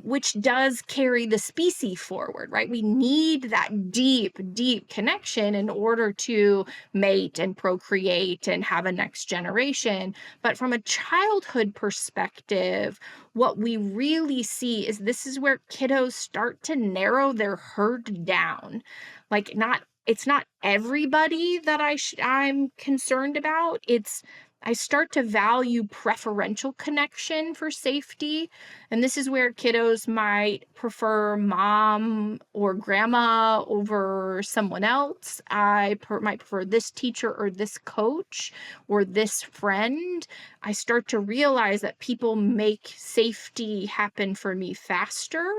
which does carry the species forward, right? We need that deep, deep connection in order to mate and procreate and have a next generation. But from a childhood perspective, what we really see is this is where kiddos start to narrow their herd down. Like, not it's not everybody that I'm concerned about. It's I start to value preferential connection for safety. And this is where kiddos might prefer mom or grandma over someone else. Might prefer this teacher or this coach or this friend. I start to realize that people make safety happen for me faster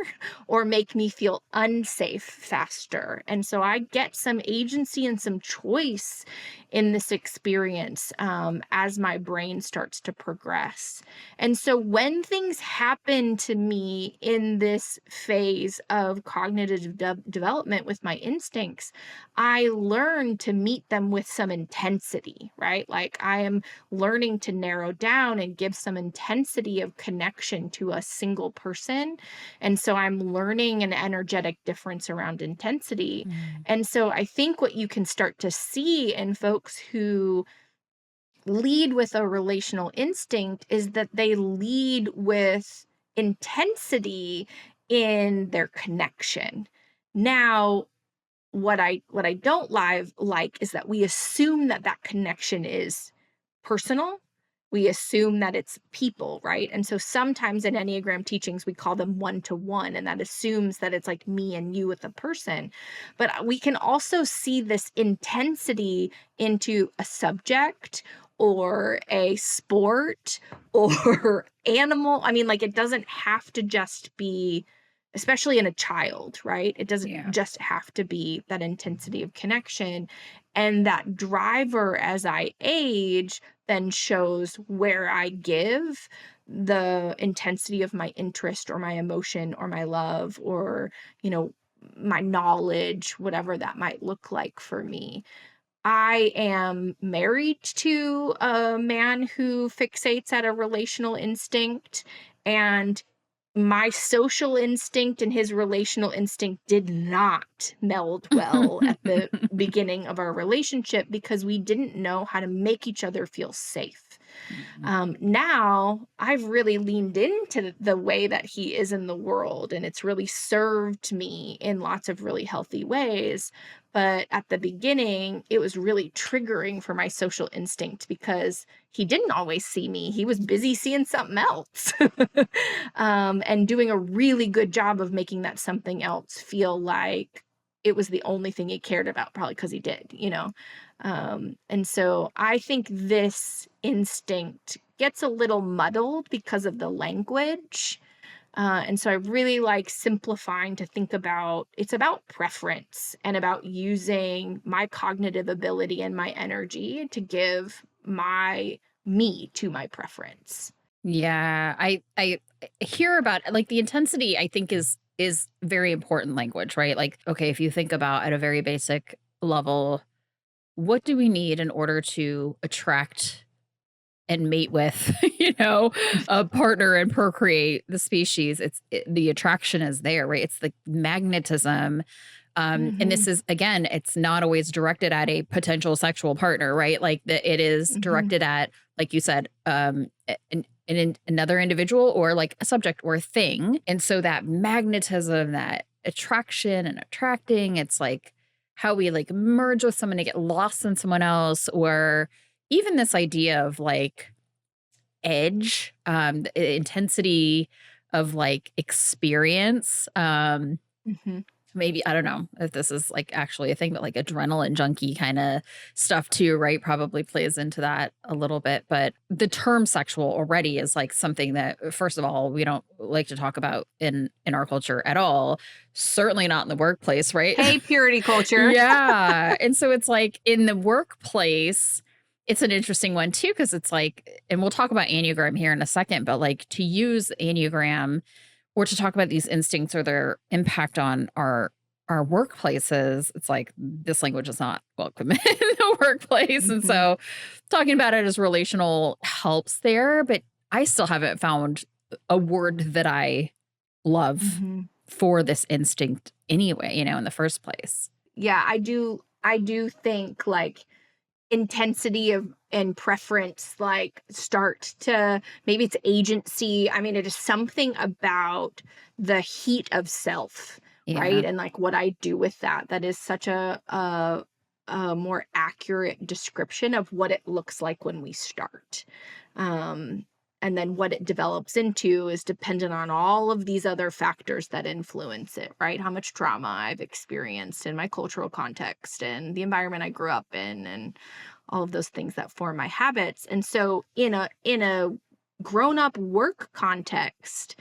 or make me feel unsafe faster. And so I get some agency and some choice in this experience, as my brain starts to progress. And so when things happen to me in this phase of cognitive development with my instincts, I learn to meet them with some intensity, right? Like, I am learning to narrow down and give some intensity of connection to a single person. And so I'm learning an energetic difference around intensity. Mhm. And so I think what you can start to see in folks who lead with a relational instinct is that they lead with intensity in their connection. Now, what I don't like is that we assume that that connection is personal. We assume that it's people, right? And so sometimes in Enneagram teachings, we call them one to one, and that assumes that it's like me and you with a person. But we can also see this intensity into a subject or a sport or animal. I mean, like, it doesn't have to just be, especially in a child, right? It doesn't Yeah. just have to be that intensity of connection. And that driver as I age then shows where I give the intensity of my interest or my emotion or my love or, you know, my knowledge, whatever that might look like for me. I am married to a man who fixates at a relational instinct, and my social instinct and his relational instinct did not meld well at the beginning of our relationship because we didn't know how to make each other feel safe. Mhm. Now I've really leaned into the way that he is in the world, and it's really served me in lots of really healthy ways. But at the beginning, it was really triggering for my social instinct because he didn't always see me. He was busy seeing something else, and doing a really good job of making that something else feel like it was the only thing he cared about, probably because he did, you know? And so I think this instinct gets a little muddled because of the language. And so I really like simplifying to think about it's about preference and about using my cognitive ability and my energy to give my me to my preference. Yeah, I hear about like the intensity I think is very important language, right? Like, okay, if you think about at a very basic level, what do we need in order to attract and mate with, a partner and procreate the species? The attraction is there, right? It's the magnetism. And Hmm. this is again, it's not always directed at a potential sexual partner, right? Like it is Hmm. directed at, like you said, another individual or like a subject or a thing. And so that magnetism, that attraction and attracting, it's like how we like merge with someone to get lost in someone else, or even this idea of like edge, the intensity of like experience. Hmm. maybe, I don't know if this is like actually a thing, but like adrenaline junkie kind of stuff too, right? Probably plays into that a little bit. But the term sexual already is like something that, first of all, we don't like to talk about in our culture at all. Certainly not in the workplace, right? Hey, purity culture. Yeah. And so it's like in the workplace, it's an interesting one too, because it's like, and we'll talk about Enneagram here in a second, but like to use Enneagram or to talk about these instincts or their impact on our workplaces, it's like this language is not welcome in the workplace. And Mhm. so talking about it as relational helps there, but I still haven't found a word that I love Mhm. for this instinct anyway, in the first place. Yeah, I do think, like, intensity of and preference, like, start to maybe it's agency. I mean, it is something about the heat of self, Yeah. right? And, like, what I do with that, that is such a more accurate description of what it looks like when we start. Um, and then what it develops into is dependent on all of these other factors that influence it, right? How much trauma I've experienced in my cultural context and the environment I grew up in and all of those things that form my habits. And so in a grown up work context,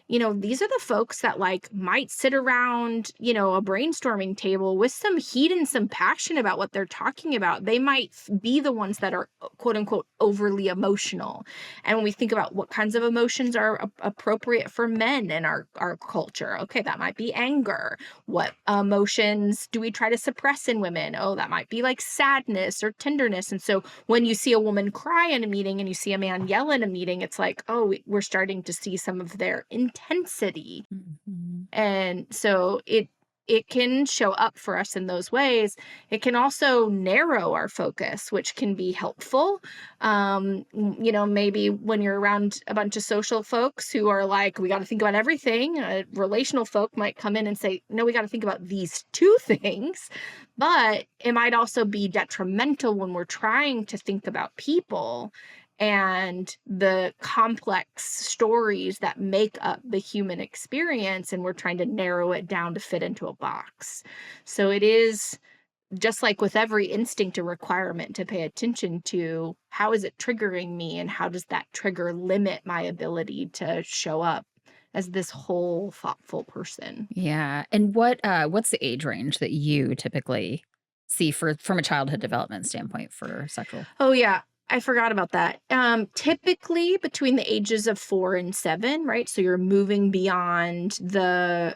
these are the folks that like might sit around, a brainstorming table with some heat and some passion about what they're talking about. They might be the ones that are quote unquote overly emotional. And when we think about what kinds of emotions are appropriate for men in our culture, okay, that might be anger. What emotions do we try to suppress in women? Oh, that might be like sadness or tenderness. And so when you see a woman cry in a meeting and you see a man yell in a meeting, it's like, oh, we're starting to see some of their intensity. Mhm. And so it can show up for us in those ways. It can also narrow our focus, which can be helpful. Maybe when you're around a bunch of social folks who are like, we got to think about everything, relational folk might come in and say, no, we got to think about these two things. But it might also be detrimental when we're trying to think about people and the complex stories that make up the human experience, and we're trying to narrow it down to fit into a box. So it is just like with every instinct a requirement to pay attention to how is it triggering me and how does that trigger limit my ability to show up as this whole thoughtful person. Yeah. And what's the age range that you typically see from a childhood development standpoint for sexual? Oh, yeah. I forgot about that. Typically between the ages of 4 and 7, right? So you're moving beyond the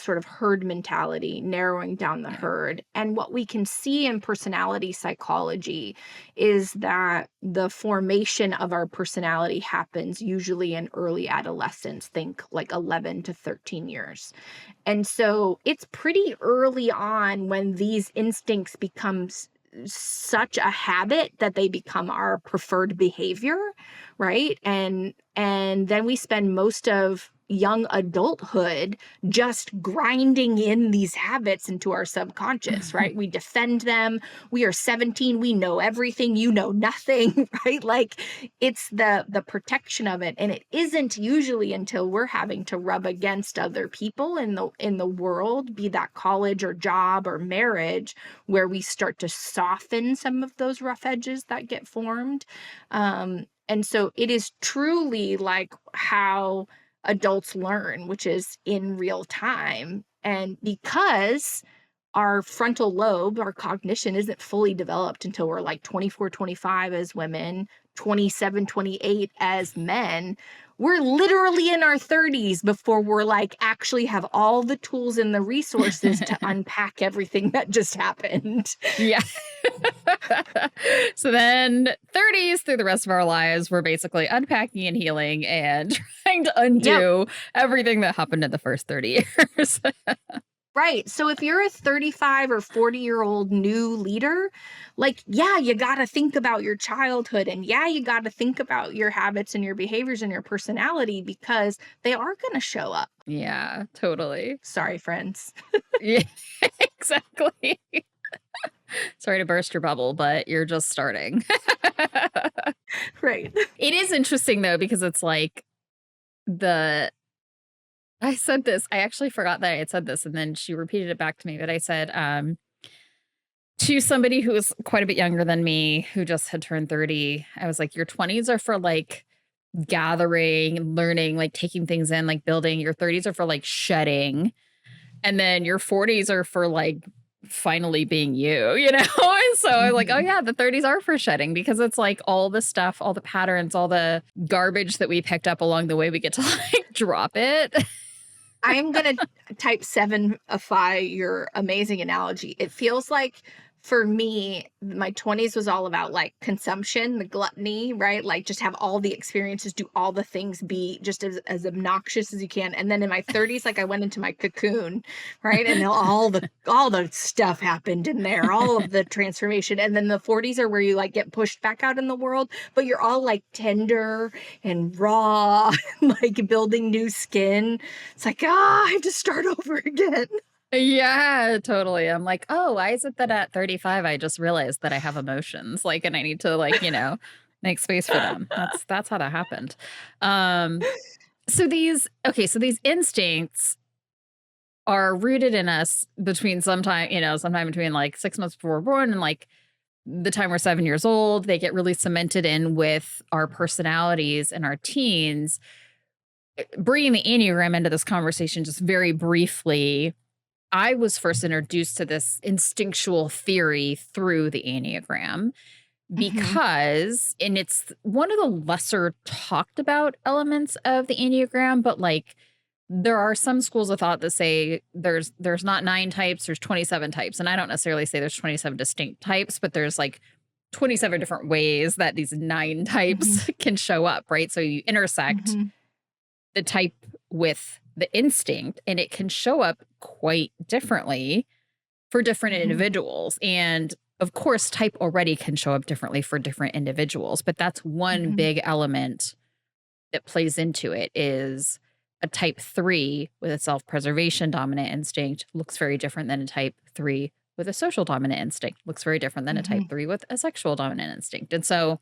sort of herd mentality, narrowing down the Yeah. herd. And what we can see in personality psychology is that the formation of our personality happens usually in early adolescence, think like 11 to 13 years. And so it's pretty early on when these instincts become such a habit that they become our preferred behavior, right? And then we spend most of young adulthood just grinding in these habits into our subconscious, right? We defend them. We are 17, we know everything, you know nothing, right? Like it's the protection of it, and it isn't usually until we're having to rub against other people in the world, be that college or job or marriage, where we start to soften some of those rough edges that get formed. And so it is truly like how adults learn, which is in real time. And because our frontal lobe, our cognition isn't fully developed until we're like 24, 25 as women, 27, 28 as men. We're literally in our 30s before we're like actually have all the tools and the resources to unpack everything that just happened. Yeah. So then 30s through the rest of our lives, we're basically unpacking and healing and trying to Yep. undo everything that happened in the first 30 years. Right. So if you're a 35 or 40-year-old new leader, like, yeah, you got to think about your childhood, and yeah, you got to think about your habits and your behaviors and your personality because they are going to show up. Yeah, totally. Sorry, friends. Yeah, exactly. Sorry to burst your bubble, but you're just starting. Right. It is interesting though, because it's like the I said this. I actually forgot that I had said this, and then she repeated it back to me. But I said, to somebody who was quite a bit younger than me, who just had turned 30, I was like, your 20s are for like gathering, learning, like taking things in, like building. Your 30s are for like shedding. And then your 40s are for like finally being you, you know? And so I'm like, oh Mhm. yeah, the 30s are for shedding because it's like all the stuff, all the patterns, all the garbage that we picked up along the way, we get to like drop it. I'm gonna type 7ify your amazing analogy. It feels like for me, my 20s was all about like consumption, the gluttony, right? Like just have all the experiences, do all the things, be just as obnoxious as you can. And then in my 30s, like I went into my cocoon, right? And all the stuff happened in there, all of the transformation. And then the 40s are where you like get pushed back out in the world, but you're all like tender and raw, like building new skin. It's like, I have to start over again. Yeah, totally. I'm like, oh, why is it that at 35 I just realized that I have emotions, like, and I need to like, make space for them. That's how that happened. Um, so these instincts are rooted in us between sometime between like 6 months before we're born and like the time we're 7 years old. They get really cemented in with our personalities and our teens. Bringing the Enneagram into this conversation just very briefly, I was first introduced to this instinctual theory through the Enneagram Mhm. because, and it's one of the lesser talked about elements of the Enneagram, but like there are some schools of thought that say there's not 9 types, there's 27 types. And I don't necessarily say there's 27 distinct types, but there's like 27 different ways that these 9 types Mhm. can show up, right? So you intersect Mhm. the type with the instinct, and it can show up quite differently for different Mhm. individuals. And of course, type already can show up differently for different individuals, but that's one Mhm. big element that plays into it is a type 3 with a self-preservation dominant instinct looks very different than a type 3 with a social dominant instinct, looks very different than a type Mhm. 3 with a sexual dominant instinct. And so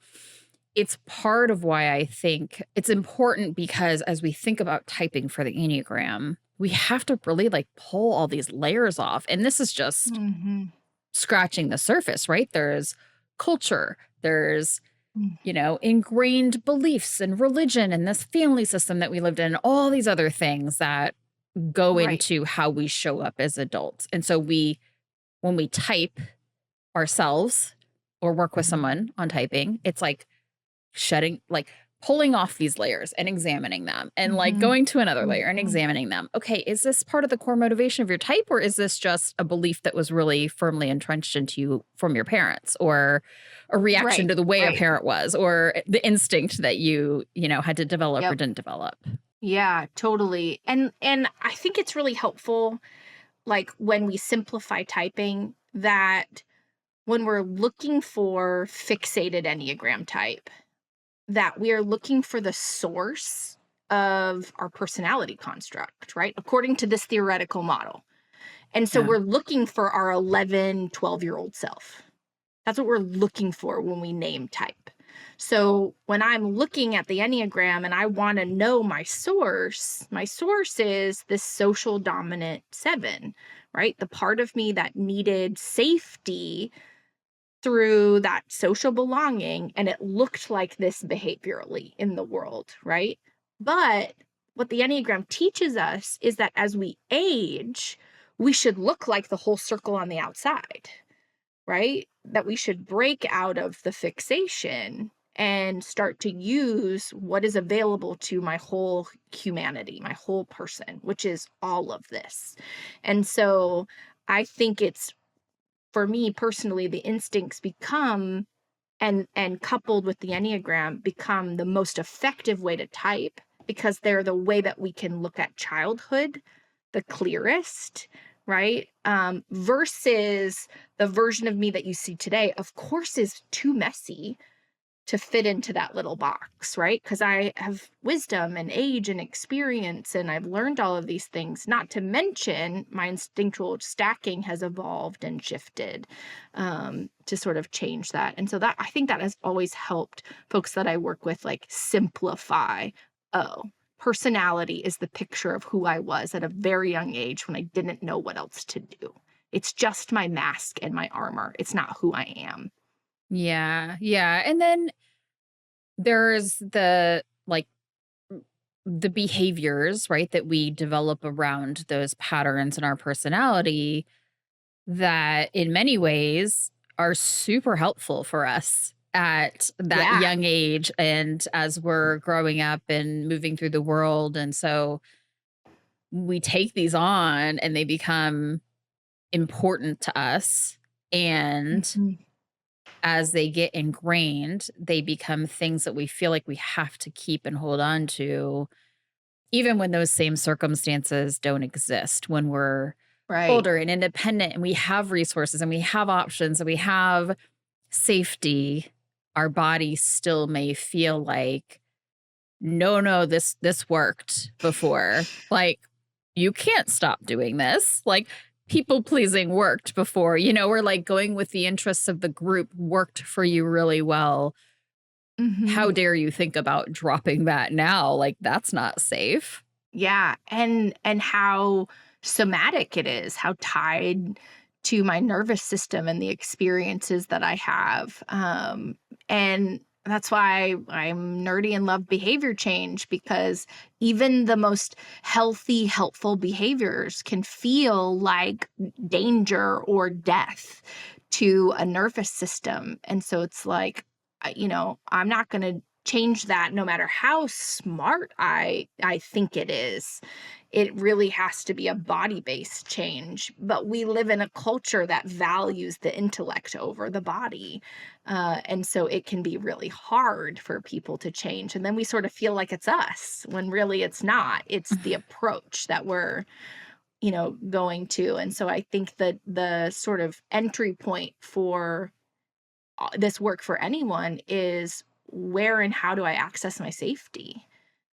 it's part of why I think it's important because as we think about typing for the Enneagram, we have to really like pull all these layers off. And this is just Mhm. scratching the surface, right? There's culture, there's, Mm. ingrained beliefs and religion and this family system that we lived in, all these other things that go Right. into how we show up as adults. And so when we type ourselves or work with Mhm. someone on typing, it's like like pulling off these layers and examining them and like Mhm. going to another layer and Mhm. examining them. Okay, is this part of the core motivation of your type or is this just a belief that was really firmly entrenched into you from your parents or a reaction Right. to the way a Right. parent was or the instinct that you had to develop or Yep. didn't develop? Yeah, totally. And I think it's really helpful like when we simplify typing that when we're looking for fixated Enneagram type, that we are looking for the source of our personality construct, right? According to this theoretical model. And so Yeah. we're looking for our 11, 12-year-old self. That's what we're looking for when we name type. So when I'm looking at the Enneagram and I want to know my source is this social dominant 7, right? The part of me that needed safety through that social belonging, and it looked like this behaviorally in the world, right? But what the Enneagram teaches us is that as we age, we should look like the whole circle on the outside, right? That we should break out of the fixation and start to use what is available to my whole humanity, my whole person, which is all of this. And so I think it's for me personally, the instincts become and coupled with the Enneagram become the most effective way to type because they're the way that we can look at childhood the clearest, right? Versus the version of me that you see today, of course, is too messy to fit into that little box, right? Because I have wisdom and age and experience, and I've learned all of these things, not to mention my instinctual stacking has evolved and shifted to sort of change that. And so that I think that has always helped folks that I work with like simplify. Oh, personality is the picture of who I was at a very young age when I didn't know what else to do. It's just my mask and my armor. It's not who I am. Yeah. Yeah. And then there's the behaviors, right, that we develop around those patterns in our personality that in many ways are super helpful for us at that Yeah. young age and as we're growing up and moving through the world. And so we take these on and they become important to us. And Mhm. as they get ingrained, they become things that we feel like we have to keep and hold on to, even when those same circumstances don't exist, when we're Right. older and independent and we have resources and we have options and we have safety. Our body still may feel like, no, this worked before. Like, you can't stop doing this. Like, people pleasing worked before, or like going with the interests of the group worked for you really well. Mhm. How dare you think about dropping that now? Like, that's not safe. Yeah, and how somatic it is, how tied to my nervous system and the experiences that I have. And that's why I'm nerdy and love behavior change, because even the most healthy, helpful behaviors can feel like danger or death to a nervous system. And so it's like, I'm not going to change that no matter how smart I think it is. It really has to be a body-based change. But we live in a culture that values the intellect over the body. And so it can be really hard for people to change. And then we sort of feel like it's us when really it's not. It's the approach that we're, going to. And so I think that the sort of entry point for this work for anyone is, where and how do I access my safety?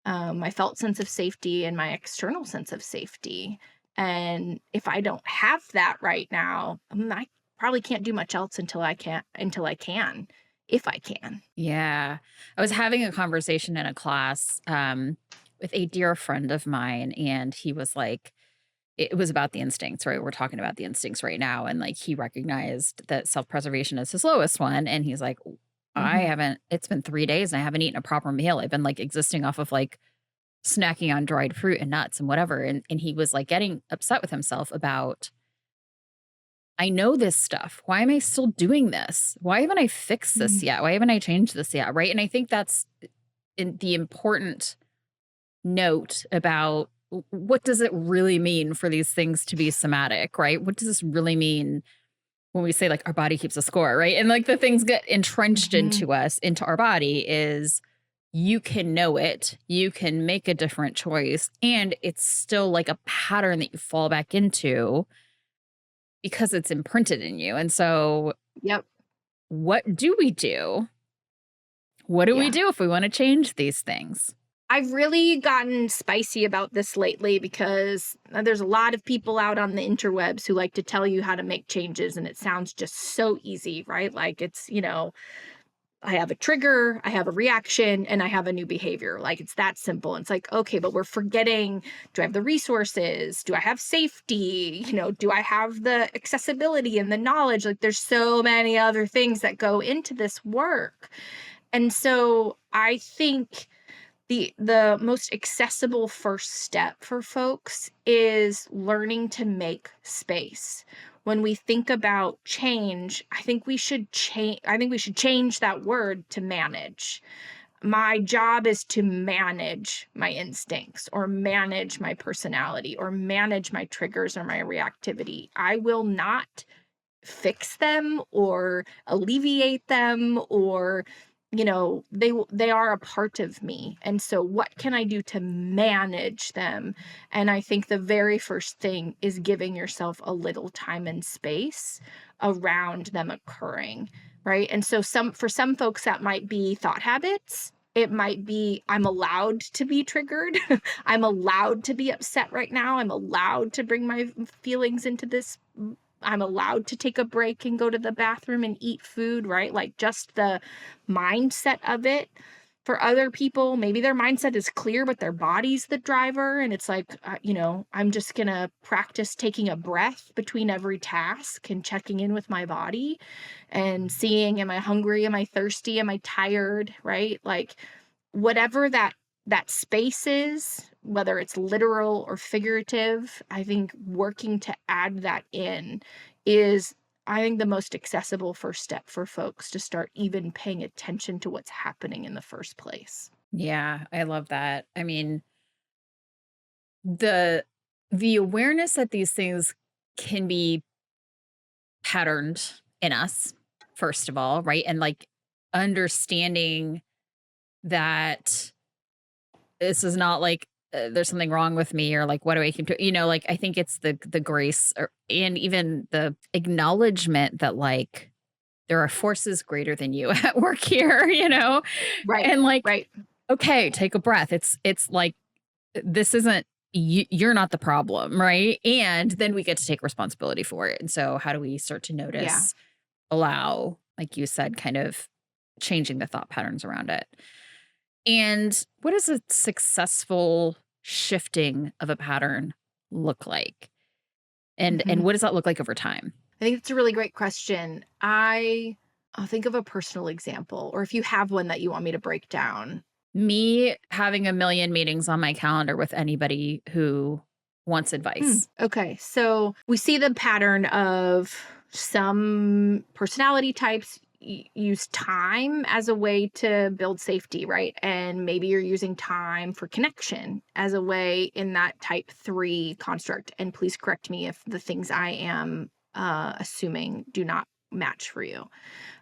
My felt sense of safety and my external sense of safety. And if I don't have that right now, I probably can't do much else until I can, if I can. Yeah. I was having a conversation in a class with a dear friend of mine, and he was like, it was about the instincts, right? We're talking about the instincts right now. And like, he recognized that self preservation is his lowest one. And he's like, Hmm. it's been 3 days and I haven't eaten a proper meal. I've been like existing off of like snacking on dried fruit and nuts and whatever. And he was like getting upset with himself about, I know this stuff. Why am I still doing this? Why haven't I fixed this yet? Why haven't I changed this yet? Right. And I think that's the important note about what does it really mean for these things to be somatic, right? What does this really mean when we say like our body keeps a score, right? And like the things get entrenched Hmm. into us, into our body is you can know it, you can make a different choice, and it's still like a pattern that you fall back into because it's imprinted in you. And so, Yep. what do we do? What do we Yeah. do if we want to change these things? I've really gotten spicy about this lately because there's a lot of people out on the interwebs who like to tell you how to make changes, and it sounds just so easy, right? Like it's, I have a trigger, I have a reaction, and I have a new behavior. Like it's that simple. It's like, okay, but we're forgetting, do I have the resources? Do I have safety? Do I have the accessibility and the knowledge? Like there's so many other things that go into this work. And so I think the most accessible first step for folks is learning to make space. When we think about change, I think we should change that word to manage. My job is to manage my instincts or manage my personality or manage my triggers or my reactivity. I will not fix them or alleviate them, or they are a part of me. And so what can I do to manage them? And I think the very first thing is giving yourself a little time and space around them occurring, right? And so for some folks that might be thought habits. It might be, I'm allowed to be triggered. I'm allowed to be upset right now. I'm allowed to bring my feelings into this. I'm allowed to take a break and go to the bathroom and eat food, right? Like just the mindset of it For other people, maybe their mindset is clear, but their body's the driver. And it's like, I'm just going to practice taking a breath between every task and checking in with my body and seeing, am I hungry? Am I thirsty? Am I tired? Right? Like whatever that space is, whether it's literal or figurative, I think working to add that in is, I think, the most accessible first step for folks to start even paying attention to what's happening in the first place. Yeah, I love that. I mean, the awareness that these things can be patterned in us, first of all, right? And like understanding that this is not like there's something wrong with me or like what do I keep doing? Like I think it's the grace and even the acknowledgement that like there are forces greater than you at work here, Right. and like Right. okay, take a breath. It's like this isn't you're not the problem, right? And then we get to take responsibility for it. And so how do we start to Yeah. notice, allow, like you said, kind of changing the thought patterns around it? And what does a successful shifting of a pattern look like? And Mhm. what does that look like over time? I think it's a really great question. I'll think of a personal example, or if you have one that you want me to break down. Me having a million meetings on my calendar with anybody who wants advice. Okay. So we see the pattern of some personality types use time as a way to build safety, right? And maybe you're using time for connection as a way in that type 3 construct. And please correct me if the things I am assuming do not match for you.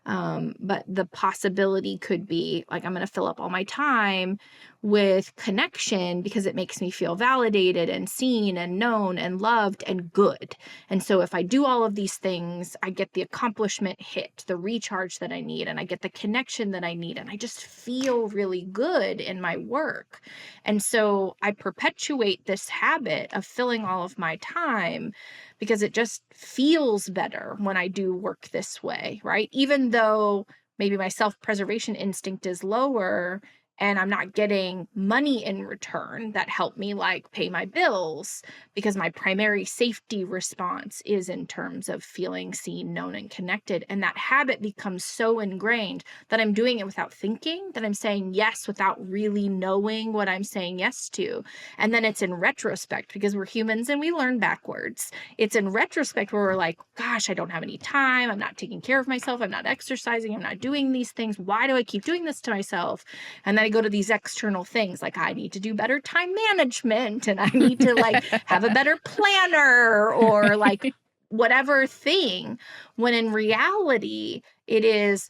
But the possibility could be like, I'm going to fill up all my time with connection because it makes me feel validated and seen and known and loved and good. And so if I do all of these things, I get the accomplishment hit, the recharge that I need, and I get the connection that I need. And I just feel really good in my work. And so I perpetuate this habit of filling all of my time because it just feels better when I do work this way, right? Even though maybe my self-preservation instinct is lower and I'm not getting money in return that help me like pay my bills, because my primary safety response is in terms of feeling seen, known, and connected. And that habit becomes so ingrained that I'm doing it without thinking, that I'm saying yes without really knowing what I'm saying yes to. And then it's in retrospect, because we're humans and we learn backwards. It's in retrospect where we're like, gosh, I don't have any time. I'm not taking care of myself. I'm not exercising. I'm not doing these things. Why do I keep doing this to myself? And then I go to these external things like I need to do better time management and I need to like have a better planner or like whatever thing, when in reality, it is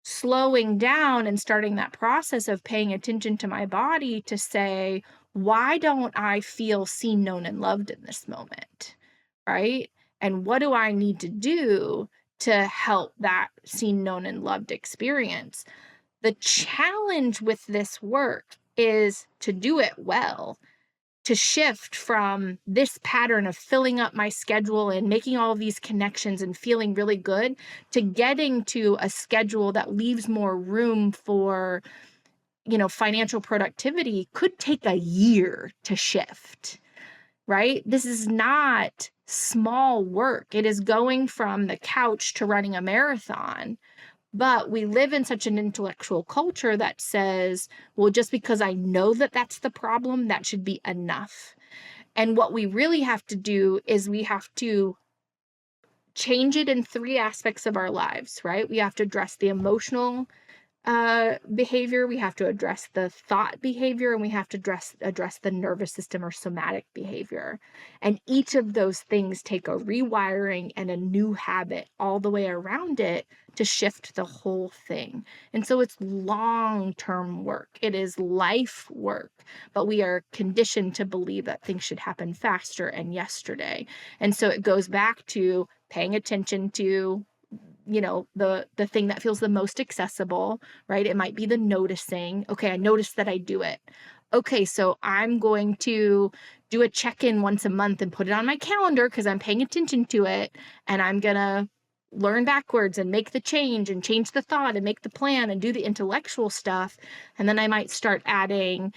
slowing down and starting that process of paying attention to my body to say, why don't I feel seen, known, and loved in this moment? Right? And what do I need to do to help that seen, known, and loved experience? The challenge with this work is to do it well, to shift from this pattern of filling up my schedule and making all of these connections and feeling really good to getting to a schedule that leaves more room for, financial productivity could take a year to shift, right? This is not small work. It is going from the couch to running a marathon. But we live in such an intellectual culture that says, well, just because I know that that's the problem, that should be enough. And what we really have to do is we have to change it in 3 aspects of our lives, right? We have to address the emotional behavior, we have to address the thought behavior, and we have to address the nervous system or somatic behavior. And each of those things take a rewiring and a new habit all the way around it to shift the whole thing. And so it's long-term work. It is life work, but we are conditioned to believe that things should happen faster and yesterday. And so it goes back to paying attention to the thing that feels the most accessible, right? It might be the noticing. Okay, I noticed that I do it. Okay, so I'm going to do a check-in once a month and put it on my calendar because I'm paying attention to it, and I'm gonna learn backwards and make the change and change the thought and make the plan and do the intellectual stuff. And then I might start adding,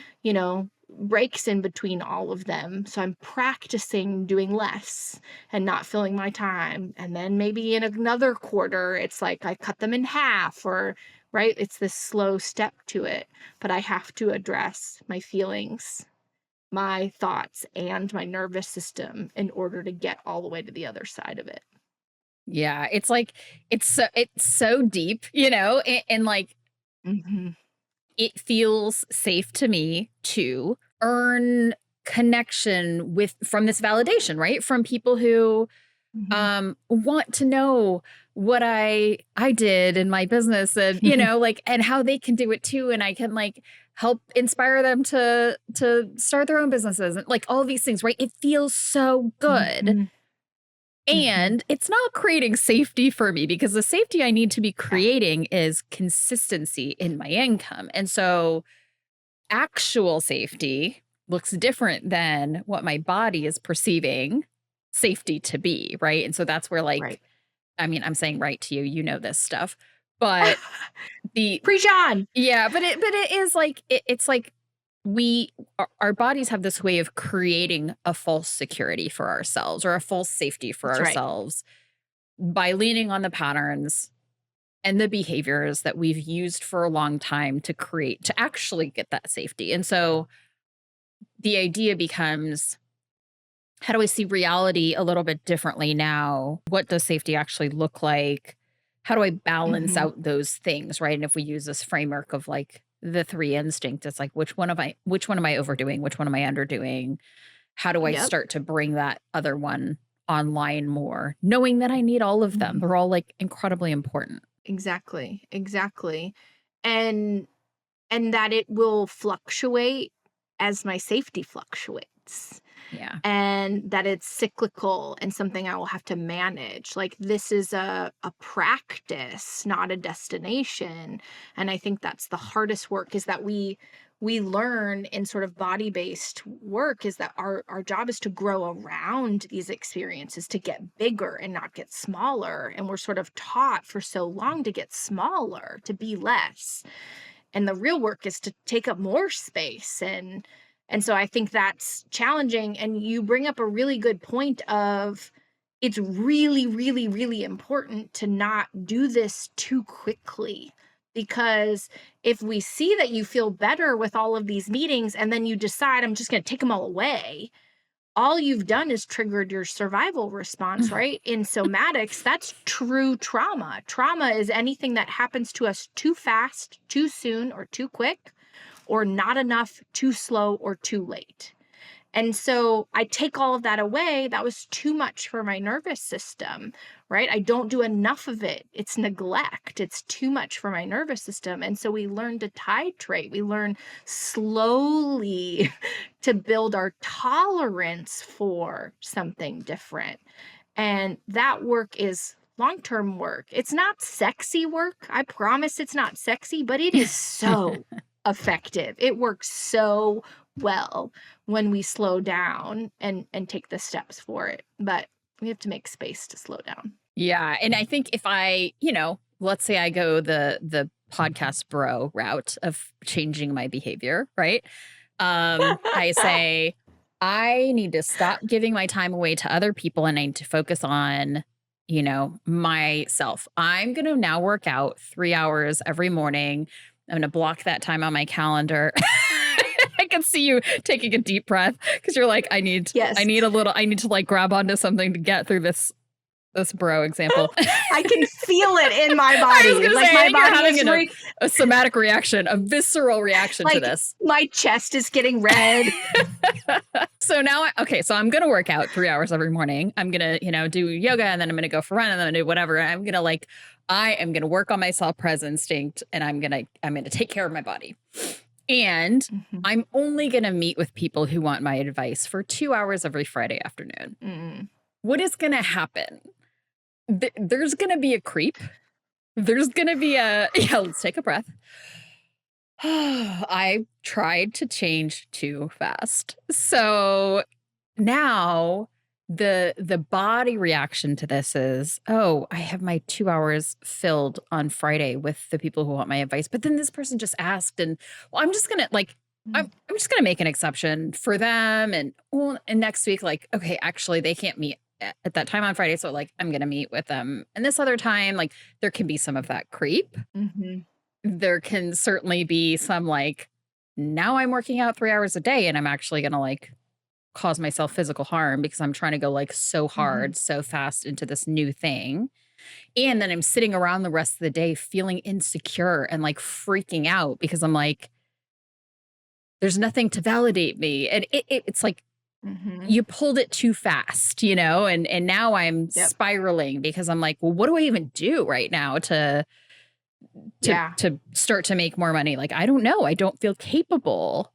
breaks in between all of them. So I'm practicing doing less and not filling my time. And then maybe in another quarter, it's like I cut them in half, or, right? It's this slow step to it. But I have to address my feelings, my thoughts, and my nervous system in order to get all the way to the other side of it. Yeah, it's like it's so deep, and like it feels safe to me to earn connection from this validation, right? From people who want to know what I did in my business, and like, and how they can do it too, and I can like help inspire them to start their own businesses, and like all of these things, right? It feels so good. And it's not creating safety for me, because the safety I need to be creating is consistency in my income. And so actual safety looks different than what my body is perceiving safety to be, right? And so that's where, like, Right. I mean, I'm saying right to you, this stuff, but Preach on. Yeah, but it is like, it's like our bodies have this way of creating a false security for ourselves, or a false safety for That's right. ourselves, by leaning on the patterns and the behaviors that we've used for a long time to actually get that safety. And so the idea becomes, how do I see reality a little bit differently now? What does safety actually look like? How do I balance out those things, right? And if we use this framework of like the 3 instincts, it's like, which one am I overdoing? Which one am I underdoing? How do I start to bring that other one online more, knowing that I need all of them? They're all like incredibly important. Exactly. And that it will fluctuate as my safety fluctuates. Yeah. And that it's cyclical and something I will have to manage. Like, this is a practice, not a destination. And I think that's the hardest work, is that we learn in sort of body-based work, is that our job is to grow around these experiences, to get bigger and not get smaller. And we're sort of taught for so long to get smaller, to be less. And the real work is to take up more space. And so I think that's challenging. And you bring up a really good point of, it's really, really, really important to not do this too quickly. Because if we see that you feel better with all of these meetings, and then you decide, I'm just going to take them all away, all you've done is triggered your survival response, right? In somatics, that's true trauma. Trauma is anything that happens to us too fast, too soon, or too quick, or not enough, too slow, or too late. And so I take all of that away. That was too much for my nervous system, right? I don't do enough of it. It's neglect. It's too much for my nervous system. And so we learn to titrate. We learn slowly to build our tolerance for something different. And that work is long-term work. It's not sexy work. I promise it's not sexy, but it is so effective. It works so well when we slow down and take the steps for it. But we have to make space to slow down. Yeah. And I think if I, let's say I go the podcast bro route of changing my behavior, right? I say, I need to stop giving my time away to other people, and I need to focus on, myself. I'm going to now work out 3 hours every morning. I'm going to block that time on my calendar. I can see you taking a deep breath, because you're like, I need to like grab onto something to get through this bro example. I can feel it in my body. I was gonna like say, my body having is a somatic reaction, a visceral reaction to this. My chest is getting red. So now, so I'm going to work out 3 hours every morning. I'm going to, do yoga, and then I'm going to go for a run, and then I'm going to do whatever. And I'm going to I am going to work on my self-pres instinct, and I'm going to take care of my body. And I'm only going to meet with people who want my advice for 2 hours every Friday afternoon. What is going to happen? There's going to be a creep. There's going to be let's take a breath. I tried to change too fast. So now the body reaction to this is, oh, I have my 2 hours filled on Friday with the people who want my advice. But then this person just asked, and well, I'm just gonna like I'm just gonna make an exception for them. And well, and next week, like, okay, actually they can't meet at that time on Friday. So like I'm gonna meet with them. And this other time, like there can be some of that creep. Mhm. There can certainly be some like, now I'm working out 3 hours a day and I'm actually gonna like cause myself physical harm because I'm trying to go like so Mhm. hard, so fast into this new thing. And then I'm sitting around the rest of the day feeling insecure and like freaking out because I'm like, there's nothing to validate me. And it's like Mhm. you pulled it too fast, you know? And now I'm Yep. spiraling because I'm like, well, what do I even do right now Yeah. to start to make more money? Like, I don't know. I don't feel capable.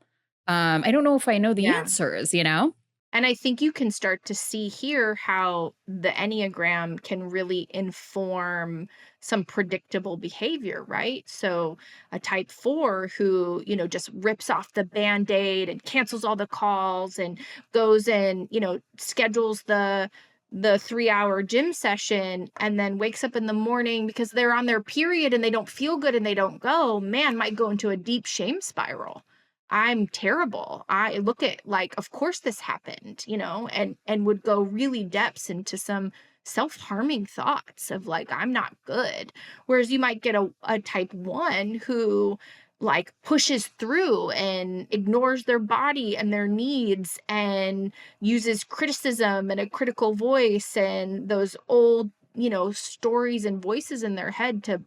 I don't know if I know the Yeah. answers, you know? And I think you can start to see here how the Enneagram can really inform some predictable behavior, right? So a type 4 who, just rips off the band-aid and cancels all the calls and goes and, schedules the 3-hour gym session and then wakes up in the morning because they're on their period and they don't feel good and they don't go, man, might go into a deep shame spiral. I'm terrible. I look at like, of course this happened, and would go really depths into some self-harming thoughts of like, I'm not good. Whereas you might get a type 1 who like pushes through and ignores their body and their needs and uses criticism and a critical voice and those old, stories and voices in their head to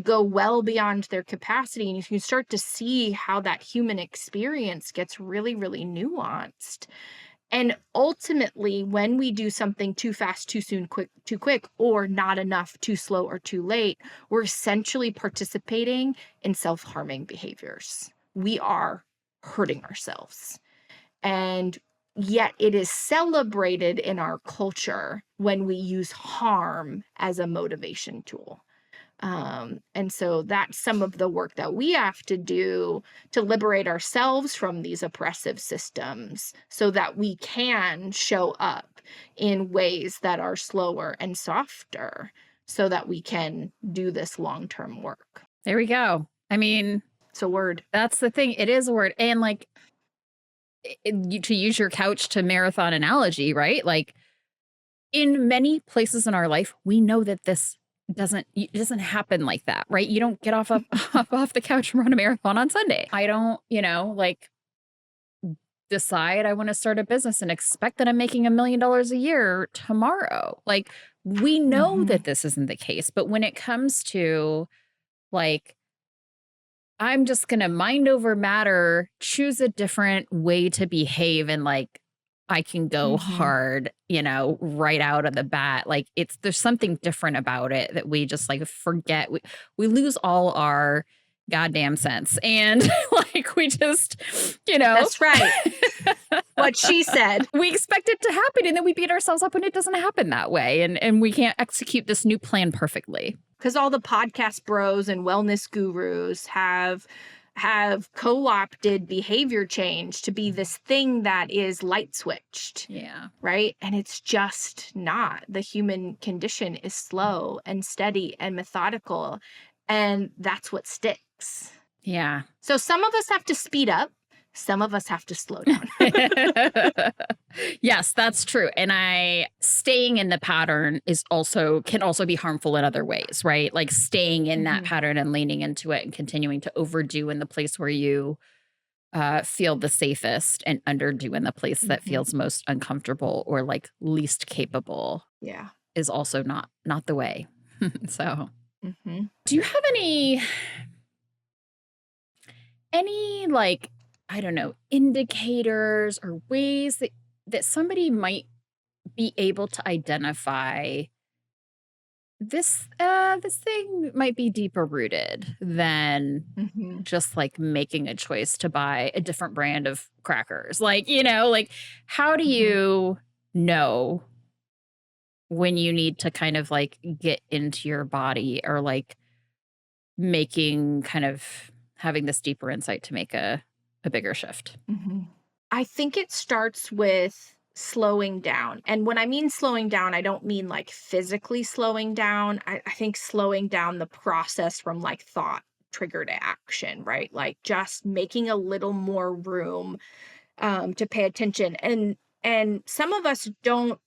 go well beyond their capacity. And you can start to see how that human experience gets really, really nuanced. And ultimately, when we do something too fast, too soon, too quick, or not enough, too slow, or too late, we're essentially participating in self harming behaviors. We are hurting ourselves. And yet, it is celebrated in our culture when we use harm as a motivation tool. And so that's some of the work that we have to do to liberate ourselves from these oppressive systems so that we can show up in ways that are slower and softer so that we can do this long-term work. There we go. I mean, It's a word. that's the thing. It is a word. And like, to use your couch to marathon analogy, right? Like in many places in our life, we know that it doesn't happen like that, right? You don't get hop off the couch and run a marathon on Sunday. I don't, like decide I want to start a business and expect that I'm making $1 million a year tomorrow. Like we know Mhm. that this isn't the case, but when it comes to like, I'm just going to mind over matter, choose a different way to behave, and like I can go Mhm. hard, right out of the bat. Like there's something different about it that we just like forget. We lose all our goddamn sense. And like we just, That's right. What she said. we expect it to happen and then we beat ourselves up when it doesn't happen that way. And we can't execute this new plan perfectly. Because all the podcast bros and wellness gurus have co-opted behavior change to be this thing that is light switched, Yeah. right? And it's just not. The human condition is slow and steady and methodical, and that's what sticks. Yeah. So some of us have to speed up, some of us have to slow down. Yes, that's true. And staying in the pattern can also be harmful in other ways, right? Like staying in that Mhm. pattern and leaning into it and continuing to overdo in the place where you feel the safest and underdo in the place that Mhm. feels most uncomfortable or like least capable Yeah. is also not the way. So, Mhm. do you have any like, I don't know, indicators or ways that somebody might be able to identify this thing might be deeper rooted than Mhm. just like making a choice to buy a different brand of crackers? Like, like how do Mhm. you know when you need to kind of like get into your body or like making kind of having this deeper insight to make a bigger shift? Mhm. I think it starts with slowing down. And when I mean slowing down, I don't mean like physically slowing down. I think slowing down the process from like thought trigger to action, right? Like just making a little more room to pay attention. And some of us don't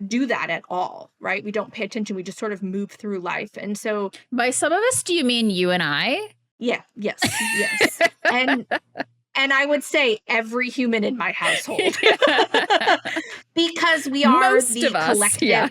do that at all, right? We don't pay attention. We just sort of move through life. And so, By some of us, do you mean you and I? yeah, yes, yes. And I would say every human in my household. Because we are Most the of us, collective. yeah.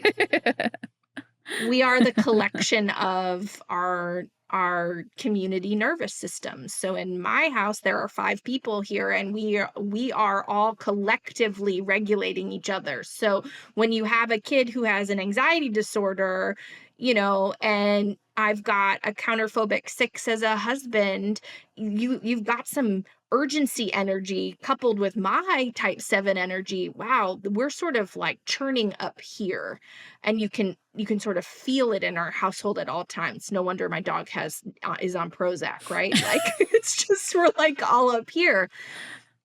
We are the collection of our community nervous systems. So in my house, there are 5 people here, and we are all collectively regulating each other. So when you have a kid who has an anxiety disorder, and I've got a counterphobic 6 as a husband, you've got some urgency energy coupled with my type 7 energy. Wow, we're sort of like churning up here, and you can sort of feel it in our household at all times. No wonder my dog is on Prozac, right? Like it's just, we're like all up here.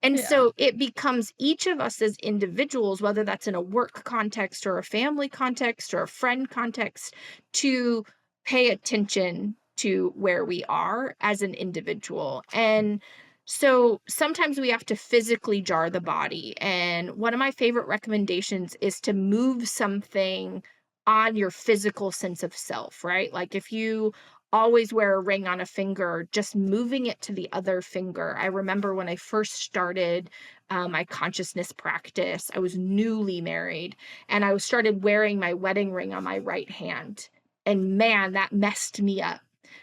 And so it becomes each of us as individuals, whether that's in a work context or a family context or a friend context, to pay attention to where we are as an individual. And so sometimes we have to physically jar the body. And one of my favorite recommendations is to move something on your physical sense of self, right? Like if you always wear a ring on a finger, just moving it to the other finger. I remember when I first started my consciousness practice, I was newly married, and I started wearing my wedding ring on my right hand. And man, that messed me up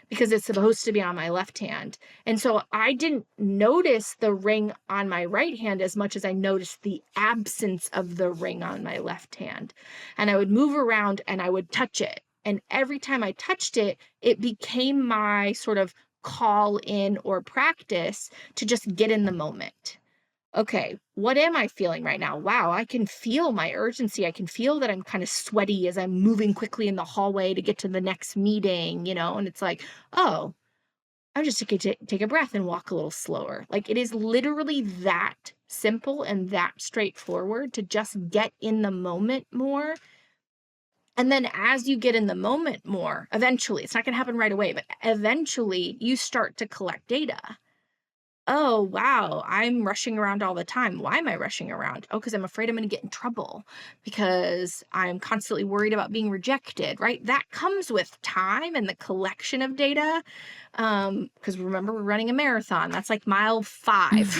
because it's supposed to be on my left hand. And so I didn't notice the ring on my right hand as much as I noticed the absence of the ring on my left hand. And I would move around and I would touch it. And every time I touched it, it became my sort of call in or practice to just get in the moment. Okay, what am I feeling right now? Wow, I can feel my urgency. I can feel that I'm kind of sweaty as I'm moving quickly in the hallway to get to the next meeting, and it's like, oh, I'm just going to take a breath and walk a little slower. Like it is literally that simple and that straightforward to just get in the moment more. And then as you get in the moment more, eventually, it's not going to happen right away, but eventually you start to collect data. Oh, wow, I'm rushing around all the time. Why am I rushing around? Oh, because I'm afraid I'm going to get in trouble because I'm constantly worried about being rejected, right? That comes with time and the collection of data. Because remember, we're running a marathon. That's like mile 5.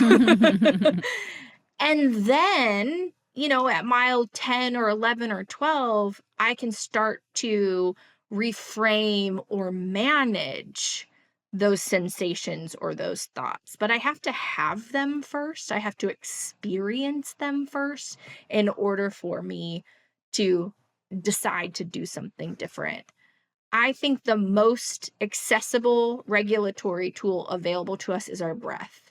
And then, at mile 10 or 11 or 12, I can start to reframe or manage those sensations or those thoughts. But I have to have them first. I have to experience them first in order for me to decide to do something different. I think the most accessible regulatory tool available to us is our breath.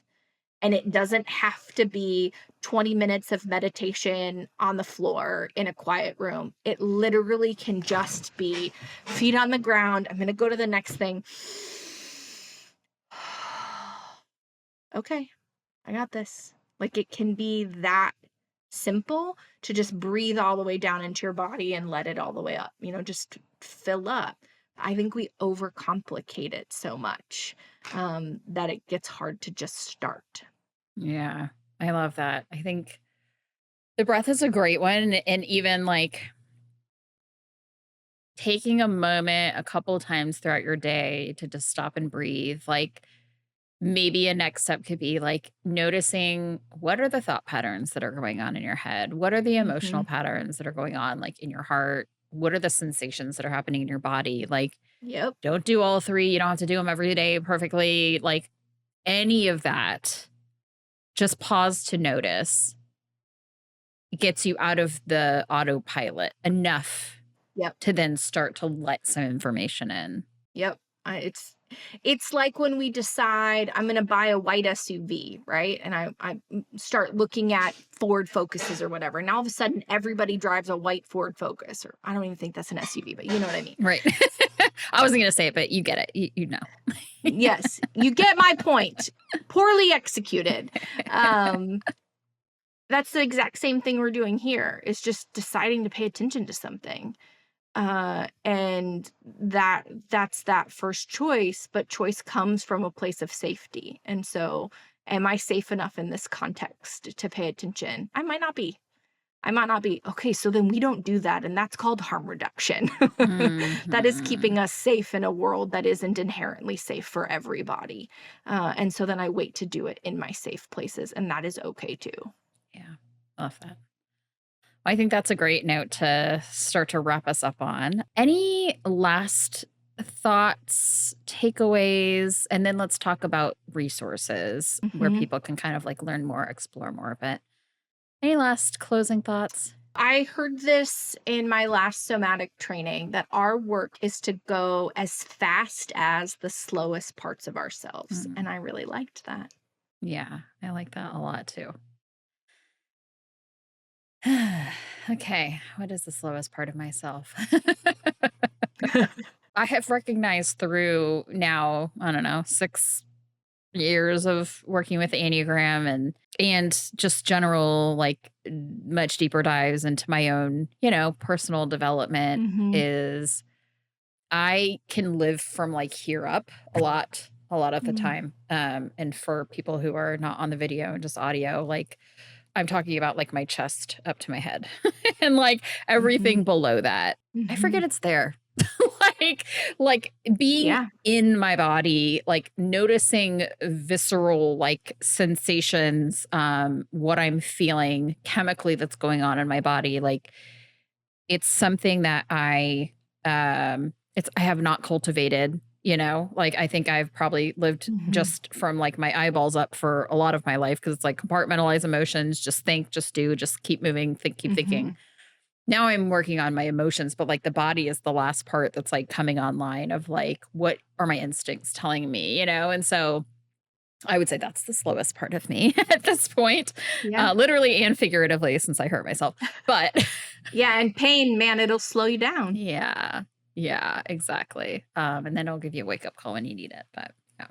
And it doesn't have to be 20 minutes of meditation on the floor in a quiet room. It literally can just be feet on the ground. I'm going to go to the next thing. Okay, I got this. Like it can be that simple to just breathe all the way down into your body and let it all the way up, just fill up. I think we overcomplicate it so much that it gets hard to just start. Yeah, I love that. I think the breath is a great one. And even like taking a moment a couple times throughout your day to just stop and breathe, like maybe a next step could be like noticing what are the thought patterns that are going on in your head? What are the emotional patterns that are going on like in your heart? What are the sensations that are happening in your body? Like, Yep. don't do all 3. You don't have to do them every day perfectly. Like any of that, just pause to notice. It gets you out of the autopilot enough to then start to let some information in. Yep. It's like when we decide I'm going to buy a white SUV, right? And I start looking at Ford Focuses or whatever. And all of a sudden, everybody drives a white Ford Focus. Or I don't even think that's an SUV, but you know what I mean. Right. I wasn't going to say it, but you get it. You know. Yes. You get my point. Poorly executed. That's the exact same thing we're doing here. It's just deciding to pay attention to something. And that's that first choice, but choice comes from a place of safety. And so, am I safe enough in this context to pay attention? I might not be. I might not be. Okay, so then we don't do that, and that's called harm reduction. That is Hmm. keeping us safe in a world that isn't inherently safe for everybody. And so then I wait to do it in my safe places, and that is okay too. Yeah. Love that. I think that's a great note to start to wrap us up on. Any last thoughts, takeaways, and then let's talk about resources where Mhm. people can kind of like learn more, explore more. But any last closing thoughts? I heard this in my last somatic training that our work is to go as fast as the slowest parts of ourselves. Mm, And I really liked that. yeah, I like that a lot too. Okay, what is the slowest part of myself? I have recognized through now, I don't know, 6 years of working with the Enneagram and just general like much deeper dives into my own, personal development Mhm. is I can live from like here up a lot of the Mm. time. And for people who are not on the video and just audio, like I'm talking about like my chest up to my head and like everything Mhm. below that. I forget Mhm. it's there. like like being Yeah. in my body, like noticing visceral like sensations, what I'm feeling chemically that's going on in my body. Like it's something that I have not cultivated, like I think I've probably lived Mhm. just from like my eyeballs up for a lot of my life because it's like compartmentalize emotions, just think, just do, just keep moving, think, keep thinking. Mhm. Now I'm working on my emotions, but like the body is the last part that's like coming online of like, what are my instincts telling me, And so I would say that's the slowest part of me at this point, Yeah. literally and figuratively since I hurt myself. But Yeah, and pain, man, it'll slow you down. yeah. Yeah, exactly. And then it'll give you a wake up call when you need it. But yeah.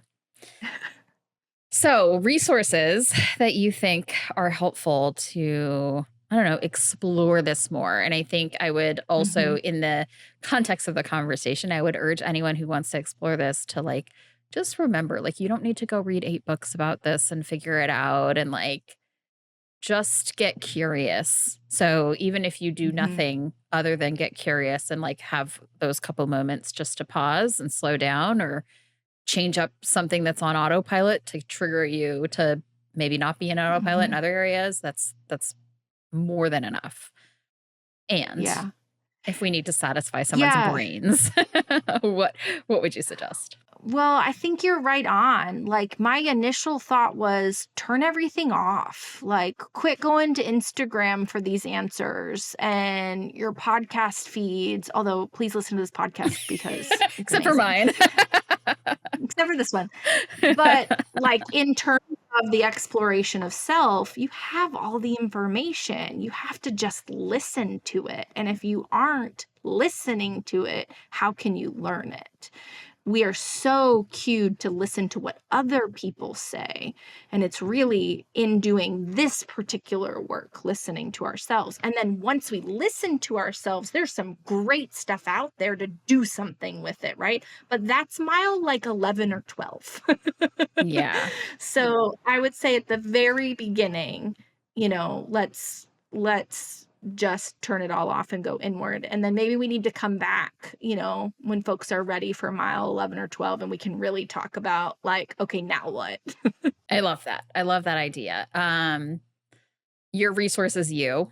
So, resources that you think are helpful to, I don't know, explore this more. And I think I would also, Mhm. in the context of the conversation, I would urge anyone who wants to explore this to like just remember, like, you don't need to go read 8 books about this and figure it out. And like, just get curious. So even if you do Mhm. nothing other than get curious and like have those couple moments just to pause and slow down or change up something that's on autopilot to trigger you to maybe not be in autopilot in Mhm. other areas, that's more than enough. And Yeah. if we need to satisfy someone's Yeah. brains, what what would you suggest? Well, I think you're right on. Like, my initial thought was turn everything off. Like, quit going to Instagram for these answers and your podcast feeds. Although, please listen to this podcast because it's Except for amazing, mine. except for this one. But, like, in terms of the exploration of self, you have all the information. You have to just listen to it. And if you aren't listening to it, how can you learn it? We are so cued to listen to what other people say. And it's really in doing this particular work, listening to ourselves. And then once we listen to ourselves, there's some great stuff out there to do something with it, right? But that's mile like 11 or 12. Yeah. So I would say at the very beginning, let's just turn it all off and go inward. And then maybe we need to come back, when folks are ready for mile 11 or 12 and we can really talk about like, okay, now what? I love that. I love that idea. Your resource is you.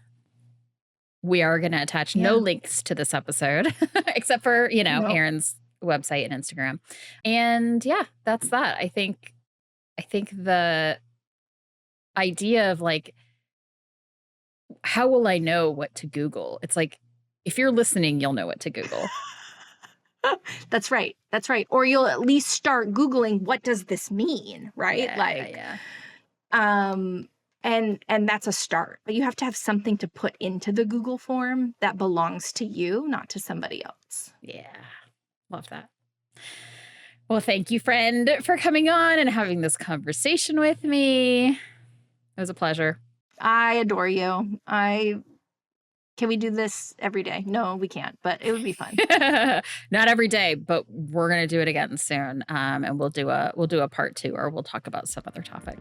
We are going to attach no Yeah. links to this episode except for, No. Erin's website and Instagram. And yeah, that's that. I think the idea of like how will I know what to Google? It's like if you're listening, you'll know what to Google. That's right. That's right. Or you'll at least start Googling what does this mean, right? Yeah, Like, yeah. um, and that's a start. But you have to have something to put into the Google form that belongs to you, not to somebody else. Yeah. Love that. Well, thank you, friend, for coming on and having this conversation with me. It was a pleasure. I adore you. Can we do this every day? No, we can't, but it would be fun. Not every day, but we're gonna do it again soon. And we'll do a part 2, or we'll talk about some other topic.